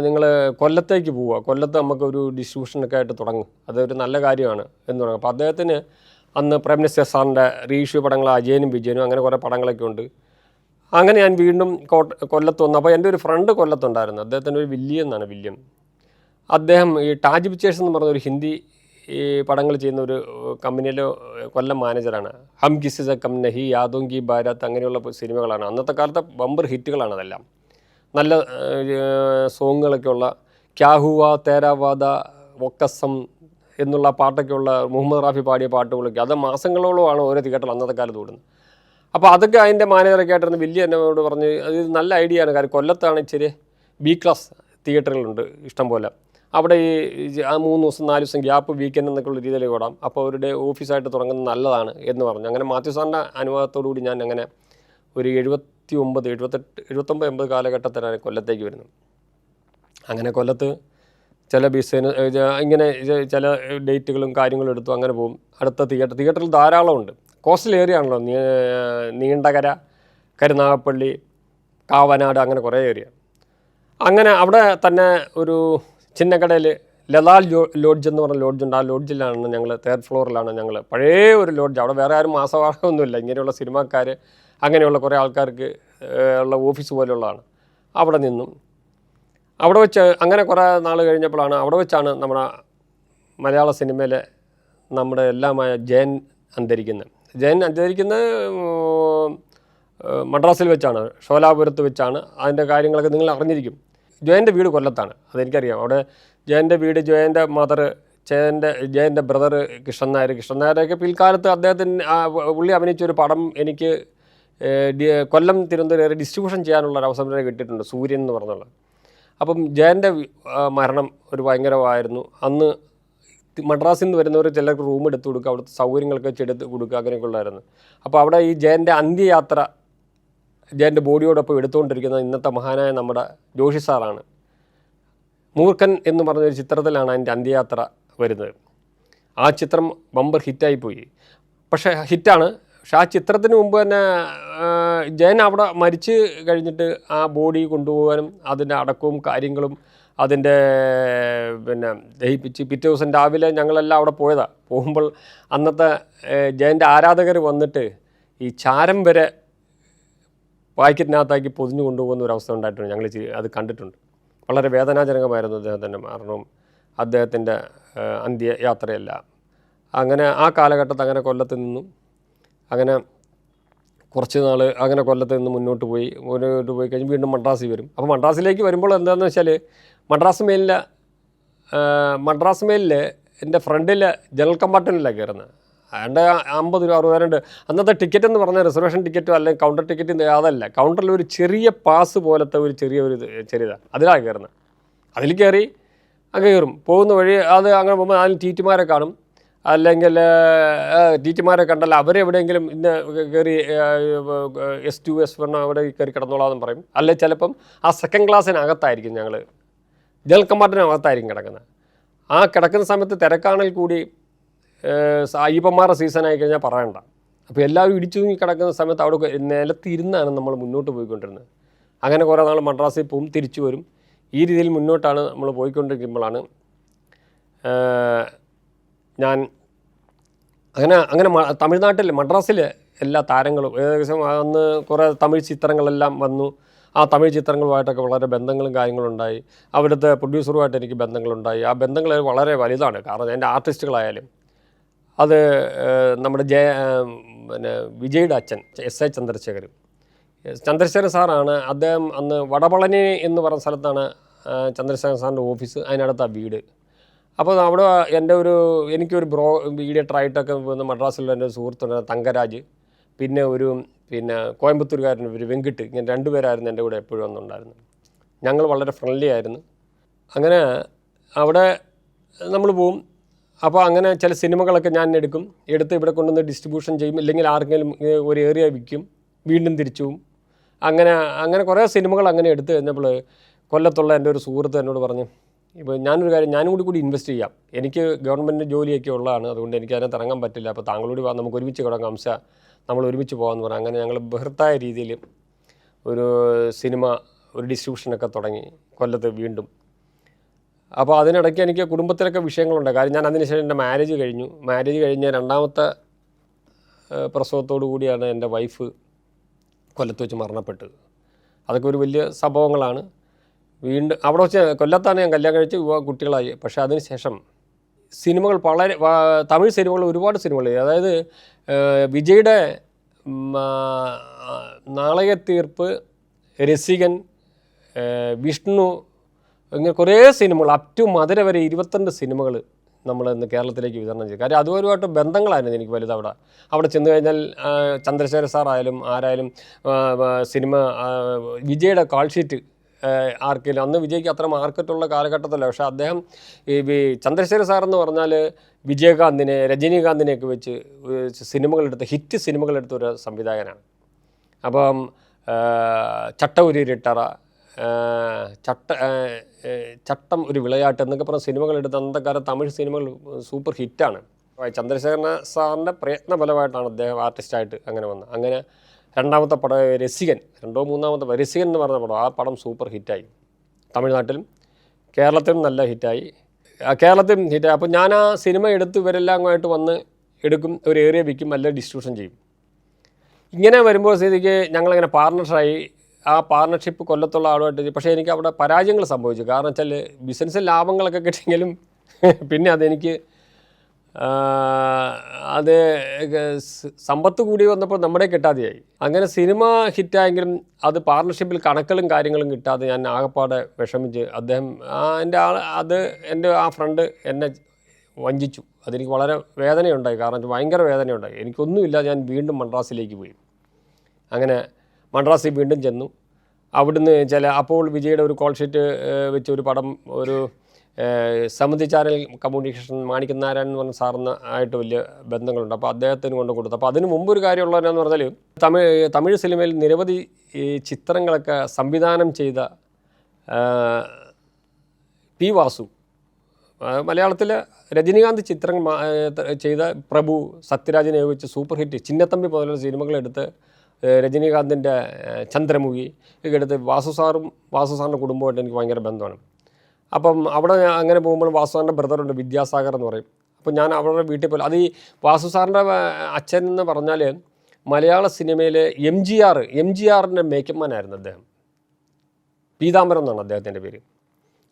നിങ്ങൾ കൊല്ലത്തേക്ക് പോവുക, കൊല്ലത്ത് നമുക്കൊരു ഡിസ്ട്രിബ്യൂഷനൊക്കെ ആയിട്ട് തുടങ്ങും, അതൊരു നല്ല കാര്യമാണ് എന്ന് പറഞ്ഞു. അപ്പോൾ അദ്ദേഹത്തിന് അന്ന് പ്രേം നസീർ സാറിൻ്റെ റീഇഷ്യൂ പടങ്ങൾ അജയനും വിജയനും അങ്ങനെ കുറേ പടങ്ങളൊക്കെ ഉണ്ട്. അങ്ങനെ ഞാൻ വീണ്ടും കൊല്ലത്ത് വന്നു. അപ്പോൾ എൻ്റെ ഒരു ഫ്രണ്ട് കൊല്ലത്തുണ്ടായിരുന്നു, അദ്ദേഹത്തിൻ്റെ ഒരു വില്യം. അദ്ദേഹം ഈ ടാജ് പിക്ചേഴ്സ് എന്ന് പറഞ്ഞ ഒരു ഹിന്ദി ഈ പടങ്ങൾ ചെയ്യുന്ന ഒരു കമ്പനിയിലെ കൊല്ലം മാനേജറാണ്. ഹം കിസി സെ കം നഹി, യാദോങ്കി ഭാരത്, അങ്ങനെയുള്ള സിനിമകളാണ്. അന്നത്തെ കാലത്തെ ബമ്പർ ഹിറ്റുകളാണ് അതെല്ലാം. നല്ല സോങ്ങുകളൊക്കെ ഉള്ള ക്യാ ഹുവ, തേരാവാദ, വൊക്കസം, എന്നുള്ള പാട്ടൊക്കെയുള്ള മുഹമ്മദ് റാഫി പാടിയ പാട്ടുകളൊക്കെ അത് മാസങ്ങളോളമാണ് ഓരോ തിയേറ്ററിൽ അന്നത്തെ കാലത്ത് ഓടുന്നത്. അപ്പോൾ അതൊക്കെ അതിൻ്റെ മാനേജറൊക്കെ ആയിട്ടിരുന്ന് വലിയ എന്നോട് പറഞ്ഞ് അത് നല്ല ഐഡിയ ആണ്. കാര്യം കൊല്ലത്താണ് ഇച്ചിരി ബി ക്ലാസ് തിയേറ്ററുകളുണ്ട് ഇഷ്ടം പോലെ. അവിടെ ആ 3 ദിവസം 4 ദിവസം ഗ്യാപ്പ് വീക്കെൻഡ് എന്നൊക്കെയുള്ള രീതിയിൽ ഓടാം. അപ്പോൾ അവരുടെ ഓഫീസായിട്ട് തുടങ്ങുന്നത് നല്ലതാണ് എന്ന് പറഞ്ഞു. അങ്ങനെ മാത്യു സാറിൻ്റെ അനുവാദത്തോടു കൂടി ഞാൻ അങ്ങനെ ഒരു 79, 80 കാലഘട്ടത്തിലാണ് കൊല്ലത്തേക്ക് വരുന്നത്. അങ്ങനെ കൊല്ലത്ത് ചില ബിസിനസ് ഇങ്ങനെ ചില ഡേറ്റുകളും കാര്യങ്ങളും എടുത്തു അങ്ങനെ പോകും. അടുത്ത തിയേറ്ററിൽ ധാരാളമുണ്ട്. കോസ്റ്റൽ ഏരിയ ആണല്ലോ, നീണ്ടകര, കരുനാഗപ്പള്ളി, കാവനാട്, അങ്ങനെ കുറേ ഏരിയ. അങ്ങനെ അവിടെ തന്നെ ഒരു ചിന്നക്കടയിൽ ലതാൽ ലോഡ്ജ് എന്ന് പറഞ്ഞ ലോഡ്ജുണ്ട്. ആ ലോഡ്ജിലാണ് ഞങ്ങൾ, 3rd ഫ്ലോറിലാണ് ഞങ്ങൾ. പഴയ ഒരു ലോഡ്ജ്. അവിടെ വേറെ ആരും മാസവാടകമൊന്നുമില്ല. ഇങ്ങനെയുള്ള സിനിമാക്കാർ അങ്ങനെയുള്ള കുറേ ആൾക്കാർക്ക് ഉള്ള ഓഫീസ് പോലെയുള്ളതാണ്. അവിടെ നിന്നും അവിടെ വെച്ച് അങ്ങനെ കുറേ നാൾ കഴിഞ്ഞപ്പോഴാണ് അവിടെ വെച്ചാണ് നമ്മുടെ മലയാള സിനിമയിലെ നമ്മുടെ എല്ലാമായ ജയൻ അന്തരിക്കുന്നത്. മദ്രാസിൽ വെച്ചാണ്, ഷോലാപുരത്ത് വെച്ചാണ്. അതിൻ്റെ കാര്യങ്ങളൊക്കെ നിങ്ങൾ അറിഞ്ഞിരിക്കും. ജയൻ്റെ വീട് കൊല്ലത്താണ്, അതെനിക്കറിയാം. അവിടെ ജയൻ്റെ വീട്, ജയൻ്റെ മദർ, ജയൻ്റെ ബ്രദർ കൃഷ്ണൻ നായരൊക്കെ പിൽക്കാലത്ത് അദ്ദേഹത്തിന് പുള്ളി അഭിനയിച്ചൊരു പടം എനിക്ക് കൊല്ലം തിരുവനന്തപുരം ഡിസ്ട്രിബ്യൂഷൻ ചെയ്യാനുള്ള ഒരു അവസരം കിട്ടിയിട്ടുണ്ട്, സൂര്യൻ എന്ന് പറഞ്ഞുള്ളത്. അപ്പം ജയൻ്റെ മരണം ഒരു ഭയങ്കരമായിരുന്നു. അന്ന് മദ്രാസിൽ നിന്ന് വരുന്നവർ ചിലർക്ക് റൂം എടുത്ത് കൊടുക്കുക, അവിടുത്തെ സൗകര്യങ്ങളൊക്കെ എടുത്ത് കൊടുക്കുക, അങ്ങനെയൊക്കെ ഉള്ളായിരുന്നു. അപ്പോൾ അവിടെ ഈ ജയൻ്റെ അന്ത്യയാത്ര, ജയൻ്റെ ബോഡിയോടൊപ്പം എടുത്തുകൊണ്ടിരിക്കുന്നത് ഇന്നത്തെ മഹാനായ നമ്മുടെ ജോഷി സാറാണ്. മൂർഖൻ എന്ന് പറഞ്ഞൊരു ചിത്രത്തിലാണ് അതിൻ്റെ അന്ത്യയാത്ര വരുന്നത്. ആ ചിത്രം ബമ്പർ ഹിറ്റായിപ്പോയി. പക്ഷേ ഹിറ്റാണ്. പക്ഷെ ആ ചിത്രത്തിന് മുമ്പ് തന്നെ ജയൻ അവിടെ മരിച്ച് കഴിഞ്ഞിട്ട് ആ ബോഡി കൊണ്ടുപോകാനും അതിൻ്റെ അടക്കവും കാര്യങ്ങളും അതിൻ്റെ ദഹിപ്പിച്ച് പിറ്റേ ദിവസം രാവിലെ ഞങ്ങളെല്ലാം അവിടെ പോയതാണ്. പോകുമ്പോൾ അന്നത്തെ ജയൻ്റെ ആരാധകർ വന്നിട്ട് ഈ ചാരം വരെ പാക്കറ്റിനകത്താക്കി പൊതിഞ്ഞു കൊണ്ടുപോകുന്ന ഒരു അവസ്ഥ ഉണ്ടായിട്ടുണ്ട്. ഞങ്ങൾ അത് കണ്ടിട്ടുണ്ട്. വളരെ വേദനാജനകമായിരുന്നു അദ്ദേഹത്തിൻ്റെ മരണവും അദ്ദേഹത്തിൻ്റെ അന്ത്യയാത്രയെല്ലാം. അങ്ങനെ ആ കാലഘട്ടത്ത് അങ്ങനെ കൊല്ലത്ത് നിന്നും അങ്ങനെ കുറച്ച് നാൾ അങ്ങനെ കൊല്ലത്ത് നിന്ന് മുന്നോട്ട് പോയി കഴിഞ്ഞ് വീണ്ടും മദ്രാസിൽ വരും. അപ്പോൾ മദ്രാസിലേക്ക് വരുമ്പോൾ എന്താണെന്ന് വെച്ചാൽ മദ്രാസ് മെയിലിൽ എൻ്റെ ഫ്രണ്ടിൽ ജനറൽ കമ്പാർട്ട്മെൻറ്റിലാണ് കയറുന്നത്. അതിൻ്റെ 50 രൂപ 60 രൂപ. അന്നത്തെ ടിക്കറ്റ് എന്ന് പറഞ്ഞാൽ റിസർവേഷൻ ടിക്കറ്റോ അല്ലെങ്കിൽ കൗണ്ടർ ടിക്കറ്റ് അതല്ല. കൗണ്ടറിൽ ഒരു ചെറിയ പാസ് പോലത്തെ ഒരു ചെറിയതാണ്, അതിലാണ് കയറുന്നത്. അതിൽ കയറി അങ്ങ് കയറും. പോകുന്ന വഴി അത് അങ്ങനെ പോകുമ്പോൾ അതിൽ ടീറ്റിമാരെ കാണും. അല്ലെങ്കിൽ ടീറ്റിമാരെ കണ്ടല്ല അവരെവിടെയെങ്കിലും ഇന്ന് കയറി S2 S1 അവിടെ കയറി കിടന്നോളാമെന്ന് പറയും. അല്ലെങ്കിൽ ചിലപ്പം ആ സെക്കൻഡ് ക്ലാസ്സിനകത്തായിരിക്കും ഞങ്ങൾ, ജനറൽ കമ്പാർട്ട്മെൻറ്റിനകത്തായിരിക്കും കിടക്കുന്നത്. ആ കിടക്കുന്ന സമയത്ത് തിരക്കാണെങ്കിൽ കൂടി അയ്യപ്പന്മാരുടെ സീസണായി കഴിഞ്ഞാൽ പറയണ്ട. അപ്പോൾ എല്ലാവരും ഇടിച്ചു തൂങ്ങി കിടക്കുന്ന സമയത്ത് അവിടെ നിലത്തിരുന്നാണ് നമ്മൾ മുന്നോട്ട് പോയിക്കൊണ്ടിരുന്നത്. അങ്ങനെ കുറേ നാൾ മദ്രാസിൽ പോവും, തിരിച്ചു വരും. ഈ രീതിയിൽ മുന്നോട്ടാണ് നമ്മൾ പോയിക്കൊണ്ടിരിക്കുമ്പോഴാണ് ഞാൻ അങ്ങനെ തമിഴ്നാട്ടിൽ മദ്രാസിൽ എല്ലാ താരങ്ങളും ഏകദേശം അന്ന് കുറേ തമിഴ് ചിത്രങ്ങളെല്ലാം വന്നു. ആ തമിഴ് ചിത്രങ്ങളുമായിട്ടൊക്കെ വളരെ ബന്ധങ്ങളും കാര്യങ്ങളും ഉണ്ടായി. അവിടുത്തെ പ്രൊഡ്യൂസറുമായിട്ട് എനിക്ക് ബന്ധങ്ങളുണ്ടായി. ആ ബന്ധങ്ങൾ വളരെ വലുതാണ്. കാരണം എൻ്റെ ആർട്ടിസ്റ്റുകളായാലും അത് നമ്മുടെ വിജയുടെ അച്ഛൻ SI ചന്ദ്രശേഖരൻ സാറാണ്. അദ്ദേഹം അന്ന് വടപളനി എന്ന് പറഞ്ഞ സ്ഥലത്താണ് ചന്ദ്രശേഖരൻ സാറിൻ്റെ ഓഫീസ്, അതിനടുത്താണ് വീട്. അപ്പോൾ അവിടെ എനിക്കൊരു മീഡിയേറ്ററായിട്ടൊക്കെ വന്ന് മദ്രാസിലുള്ള എൻ്റെ സുഹൃത്തുണ്ട് തങ്കരാജ്, പിന്നെ കോയമ്പത്തൂരുകാരൻ ഒരു വെങ്കിട്ട്, ഇങ്ങനെ 2 പേരായിരുന്നു എൻ്റെ കൂടെ എപ്പോഴും ഒന്നുണ്ടായിരുന്നു. ഞങ്ങൾ വളരെ ഫ്രണ്ട്ലി ആയിരുന്നു. അങ്ങനെ അവിടെ നമ്മൾ പോവും. അപ്പോൾ അങ്ങനെ ചില സിനിമകളൊക്കെ ഞാൻ എടുത്ത് ഇവിടെ കൊണ്ടുവന്ന് ഡിസ്ട്രിബ്യൂഷൻ ചെയ്യും. ഇല്ലെങ്കിൽ ആർക്കെങ്കിലും ഒരു ഏരിയ വിൽക്കും, വീണ്ടും തിരിച്ചു പോവും. അങ്ങനെ കുറേ സിനിമകൾ അങ്ങനെ എടുത്ത് കഴിഞ്ഞപ്പോൾ കൊല്ലത്തുള്ള എൻ്റെ ഒരു സുഹൃത്ത് എന്നോട് പറഞ്ഞു, ഇപ്പോൾ ഞാനൊരു കാര്യം, ഞാനും കൂടി ഇൻവെസ്റ്റ് ചെയ്യാം. എനിക്ക് ഗവൺമെൻറ് ജോലിയൊക്കെ ഉള്ളതാണ്, അതുകൊണ്ട് എനിക്ക് അതിനകത്ത് ഇറങ്ങാൻ പറ്റില്ല. അപ്പോൾ താങ്കളോട് നമുക്ക് ഒരുമിച്ച് കിടക്കാം, നമ്മൾ ഒരുമിച്ച് പോകാമെന്ന് പറഞ്ഞു. അങ്ങനെ ഞങ്ങൾ ബൃഹത്തായ രീതിയിൽ ഒരു സിനിമ ഒരു ഡിസ്ട്രിബ്യൂഷനൊക്കെ തുടങ്ങി കൊല്ലത്ത് വീണ്ടും. അപ്പോൾ അതിനിടയ്ക്ക് എനിക്ക് കുടുംബത്തിലൊക്കെ വിഷയങ്ങളുണ്ട്. കാര്യം ഞാൻ അതിനുശേഷം എൻ്റെ മാരേജ് കഴിഞ്ഞ് 2ാമത്തെ പ്രസവത്തോടു കൂടിയാണ് എൻ്റെ വൈഫ് കൊല്ലത്ത് വെച്ച് മരണപ്പെട്ടത്. അതൊക്കെ ഒരു വലിയ സംഭവങ്ങളാണ്. വീണ്ടും അവിടെ വെച്ച് കൊല്ലത്താണ് ഞാൻ കല്യാണം കഴിച്ച് കുട്ടികളായി. പക്ഷേ അതിനുശേഷം സിനിമകൾ തമിഴ് സിനിമകൾ ഒരുപാട് സിനിമകൾ, അതായത് വിജയുടെ നാളകത്തീർപ്പ്, രസികൻ, വിഷ്ണു, ഇങ്ങനെ കുറേ സിനിമകൾ അപ് ടു മധുര വരെ 22 സിനിമകൾ നമ്മൾ ഇന്ന് കേരളത്തിലേക്ക് വിതരണം ചെയ്തു. കാര്യം അതുപരമായിട്ട് ബന്ധങ്ങളായിരുന്നു എനിക്ക് വലുത്. അവിടെ ചെന്ന് കഴിഞ്ഞാൽ ചന്ദ്രശേഖര സാറായാലും ആരായാലും സിനിമ വിജയുടെ കാൾ ഷീറ്റ് ആർക്കെങ്കിലും അന്ന് വിജയ്ക്ക് അത്ര മാർക്കറ്റുള്ള കാലഘട്ടത്തില്ല. പക്ഷേ അദ്ദേഹം ഈ ചന്ദ്രശേഖര സാറെന്ന് പറഞ്ഞാൽ വിജയകാന്തിനെ രജനീകാന്തിനെയൊക്കെ വെച്ച് ഹിറ്റ് സിനിമകളെടുത്ത ഒരു സംവിധായകനാണ്. അപ്പം ചട്ട ചട്ടം ഒരു വിളയാട്ട് എന്നൊക്കെ പറഞ്ഞ സിനിമകളെടുത്ത് അന്നത്തെ കാലത്ത് തമിഴ് സിനിമകൾ സൂപ്പർ ഹിറ്റാണ്. ചന്ദ്രശേഖര സാറിൻ്റെ പ്രയത്നഫലമായിട്ടാണ് അദ്ദേഹം ആർട്ടിസ്റ്റായിട്ട് അങ്ങനെ വന്നത്. അങ്ങനെ രണ്ടാമത്തെ പടം രസികൻ, രസികൻ എന്ന് പറഞ്ഞ പടം, ആ പടം സൂപ്പർ ഹിറ്റായി. തമിഴ്നാട്ടിലും കേരളത്തിലും നല്ല ഹിറ്റായി. കേരളത്തിലും ഹിറ്റായി. അപ്പോൾ ഞാൻ ആ സിനിമ എടുത്ത് ഇവരെല്ലാമായിട്ട് വന്ന് എടുക്കും, ഒരു ഏരിയ വിൽക്കും, നല്ല ഡിസ്ട്രിബ്യൂഷൻ ചെയ്യും. ഇങ്ങനെ വരുമ്പോൾ സ്ഥിതിക്ക് ഞങ്ങളങ്ങനെ പാർട്ണർഷായി. ആ പാർട്ണർഷിപ്പ് കൊല്ലത്തുള്ള ആളുമായിട്ട്. പക്ഷേ എനിക്ക് അവിടെ പരാജയങ്ങൾ സംഭവിച്ചു. കാരണം വെച്ചാൽ ബിസിനസ്സിൽ ലാഭങ്ങളൊക്കെ കിട്ടിയെങ്കിലും പിന്നെ അതെനിക്ക് അത് സമ്പത്ത് കൂടി വന്നപ്പോൾ നമ്മുടെ കിട്ടാതെയായി. അങ്ങനെ സിനിമ ഹിറ്റായെങ്കിലും അത് പാർട്ണർഷിപ്പിൽ കണക്കുകളും കാര്യങ്ങളും കിട്ടാതെ ഞാൻ ആകെപ്പാടെ വിഷമിച്ച്. എൻ്റെ ആ ഫ്രണ്ട് എന്നെ വഞ്ചിച്ചു. അതെനിക്ക് വളരെ വേദനയുണ്ടായി. കാരണം ഭയങ്കര വേദനയുണ്ടായി. എനിക്കൊന്നുമില്ല. ഞാൻ വീണ്ടും മദ്രാസിലേക്ക് പോയി. അങ്ങനെ മദ്രാസിൽ വീണ്ടും ചെന്നു. അവിടുന്ന് അപ്പോൾ വിജയുടെ ഒരു കോൾ ഷീറ്റ് വെച്ച് ഒരു പടം, ഒരു സമിതി ചാനൽ കമ്മ്യൂണിക്കേഷൻ മാണിക്യൻ നാരായണൻ എന്ന് പറഞ്ഞ സാറിന് ആയിട്ട് വലിയ ബന്ധങ്ങളുണ്ട്. അപ്പോൾ അദ്ദേഹത്തിന് കൊണ്ട് കൊടുത്തു. അപ്പോൾ അതിന് മുമ്പൊരു കാര്യമുള്ളതെന്ന് പറഞ്ഞാൽ തമിഴ് സിനിമയിൽ നിരവധി ചിത്രങ്ങളൊക്കെ സംവിധാനം ചെയ്ത പി വാസു, മലയാളത്തിൽ രജനീകാന്ത് ചിത്രം ചെയ്ത പ്രഭു, സത്യരാജിനെ വെച്ച് സൂപ്പർ ഹിറ്റ് ചിന്നത്തമ്പി പോലുള്ള സിനിമകളെടുത്ത് രജനീകാന്തിൻ്റെ ചന്ദ്രമുഖി ഒക്കെ എടുത്ത് വാസു സാറിൻ്റെ കുടുംബമായിട്ട് എനിക്ക് ഭയങ്കര ബന്ധമാണ്. അപ്പം അവിടെ അങ്ങനെ പോകുമ്പോൾ വാസു സാറിൻ്റെ ബ്രദറുണ്ട് വിദ്യാസാഗർ എന്ന് പറയും. അപ്പോൾ ഞാൻ അവരുടെ വീട്ടിൽ പോലും അത് ഈ വാസു സാറിൻ്റെ അച്ഛൻ എന്ന് പറഞ്ഞാൽ മലയാള സിനിമയിലെ എം ജി ആറിൻ്റെ മേക്കപ്പ്മാനായിരുന്നു അദ്ദേഹം. പീതാംബരം എന്നാണ് അദ്ദേഹത്തിൻ്റെ പേര്.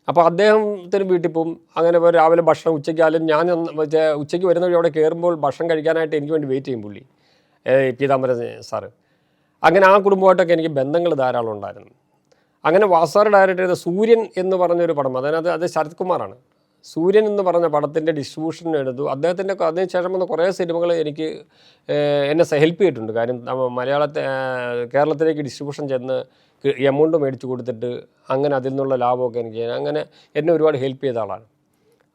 അപ്പോൾ അദ്ദേഹത്തിന് വീട്ടിൽ പോകും. അങ്ങനെ രാവിലെ ഭക്ഷണം ഉച്ചയ്ക്കായാലും ഞാൻ ഉച്ചയ്ക്ക് വരുന്ന വഴി അവിടെ കയറുമ്പോൾ ഭക്ഷണം കഴിക്കാനായിട്ട് എനിക്ക് വേണ്ടി വെയിറ്റ് ചെയ്യും പുള്ളി, പീതാംബരൻ സാറ്. അങ്ങനെ ആ കുടുംബമായിട്ടൊക്കെ എനിക്ക് ബന്ധങ്ങൾ ധാരാളം ഉണ്ടായിരുന്നു. അങ്ങനെ വാസാർ ഡയറക്റ്റ് ചെയ്ത സൂര്യൻ എന്ന് പറഞ്ഞൊരു പടം, അത് ശരത് കുമാറാണ്. സൂര്യൻ എന്ന് പറഞ്ഞ പടത്തിൻ്റെ ഡിസ്ട്രിബ്യൂഷൻ എടുത്തു. അദ്ദേഹത്തിൻ്റെ അതിനുശേഷം വന്ന കുറേ സിനിമകൾ എനിക്ക് എന്നെ ഹെൽപ്പ് ചെയ്തിട്ടുണ്ട്. കാര്യം കേരളത്തിലേക്ക് ഡിസ്ട്രിബ്യൂഷൻ ചെന്ന് എമൗണ്ട് മേടിച്ച് കൊടുത്തിട്ട് അങ്ങനെ അതിൽ നിന്നുള്ള ലാഭമൊക്കെ എനിക്ക് അങ്ങനെ എന്നെ ഒരുപാട് ഹെൽപ്പ് ചെയ്ത ആളാണ്.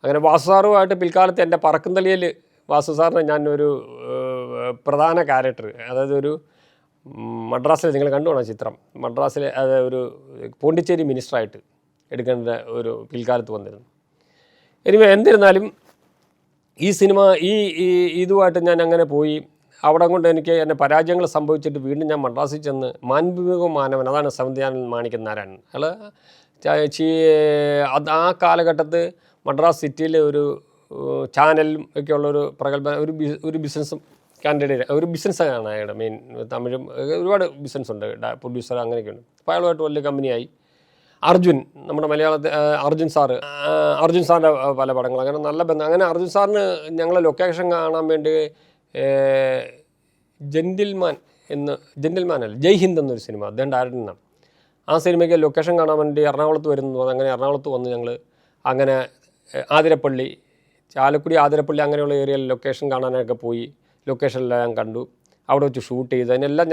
അങ്ങനെ വാസുസാറുമായിട്ട് പിൽക്കാലത്ത് എൻ്റെ പറക്കുംതളിയിൽ വാസു സാറിനെ ഞാനൊരു പ്രധാന ക്യാരക്ടർ, അതായത് ഒരു മദ്രാസിൽ നിങ്ങൾ കണ്ടുപോകണം ചിത്രം, മദ്രാസിലെ ഒരു പോണ്ടിച്ചേരി മിനിസ്റ്ററായിട്ട് എടുക്കേണ്ട ഒരു പിൽക്കാലത്ത് വന്നിരുന്നു. എനിവേ എന്നിരുന്നാലും ഈ സിനിമ ഇതുമായിട്ട് ഞാൻ അങ്ങനെ പോയി. അവിടെ കൊണ്ട് എന്നെ പരാജയങ്ങൾ സംഭവിച്ചിട്ട് വീണ്ടും ഞാൻ മദ്രാസിൽ ചെന്ന് മാൻവിക മാനവൻ, അതാണ് സംവിധാനം മാണിക്യൻ നാരായണൻ. ആ കാലഘട്ടത്ത് മദ്രാസ് സിറ്റിയിൽ ഒരു ചാനലും ഒക്കെ ഉള്ളൊരു പ്രഗത്ഭ ഒരു ബിസിനസ്സും കാൻഡിഡേറ്റ്, ഒരു ബിസിനസ്സാണ് അയാളുടെ മെയിൻ. തമിഴും ഒരുപാട് ബിസിനസ്സുണ്ട്, പ്രൊഡ്യൂസർ അങ്ങനെയൊക്കെയുണ്ട്. അപ്പോൾ അയാളുമായിട്ട് വലിയ കമ്പനിയായി. അർജുൻ, നമ്മുടെ മലയാളത്തിൽ അർജുൻ സാറിൻ്റെ പല പടങ്ങൾ, അങ്ങനെ നല്ല ബന്ധം. അങ്ങനെ അർജുൻ സാറിന് ഞങ്ങൾ ലൊക്കേഷൻ കാണാൻ വേണ്ടി ജെന്റിൽമാൻ അല്ല ജയ് ഹിന്ദ് എന്നൊരു സിനിമ അദ്ദേഹം ഡയറക്ടർ നിന്നാണ്. ആ സിനിമയ്ക്ക് ലൊക്കേഷൻ കാണാൻ വേണ്ടി എറണാകുളത്ത് വരുന്നു. അങ്ങനെ എറണാകുളത്ത് വന്ന് ഞങ്ങൾ അങ്ങനെ ആതിരപ്പള്ളി, ചാലക്കുടി ആതിരപ്പള്ളി അങ്ങനെയുള്ള ഏരിയയിൽ ലൊക്കേഷൻ കാണാനൊക്കെ പോയി. ലൊക്കേഷനിലെല്ലാം ഞാൻ കണ്ടു, അവിടെ വെച്ച് ഷൂട്ട് ചെയ്ത്. അതിനെല്ലാം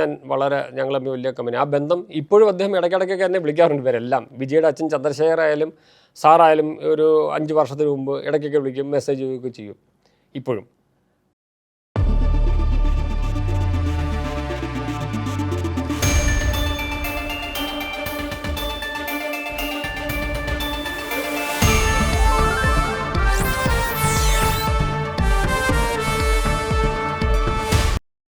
ഞങ്ങൾ വലിയ കമ്പനി. ആ ബന്ധം ഇപ്പോഴും അദ്ദേഹം ഇടയ്ക്കിടയ്ക്കൊക്കെ എന്നെ വിളിക്കാറുണ്ട്. ഇവരെല്ലാം വിജയുടെ അച്ഛൻ ചന്ദ്രശേഖർ ആയാലും സാറായാലും ഒരു 5 വർഷത്തിന് മുമ്പ് ഇടയ്ക്കൊക്കെ വിളിക്കും, മെസ്സേജ് ഒക്കെ ചെയ്യും ഇപ്പോഴും.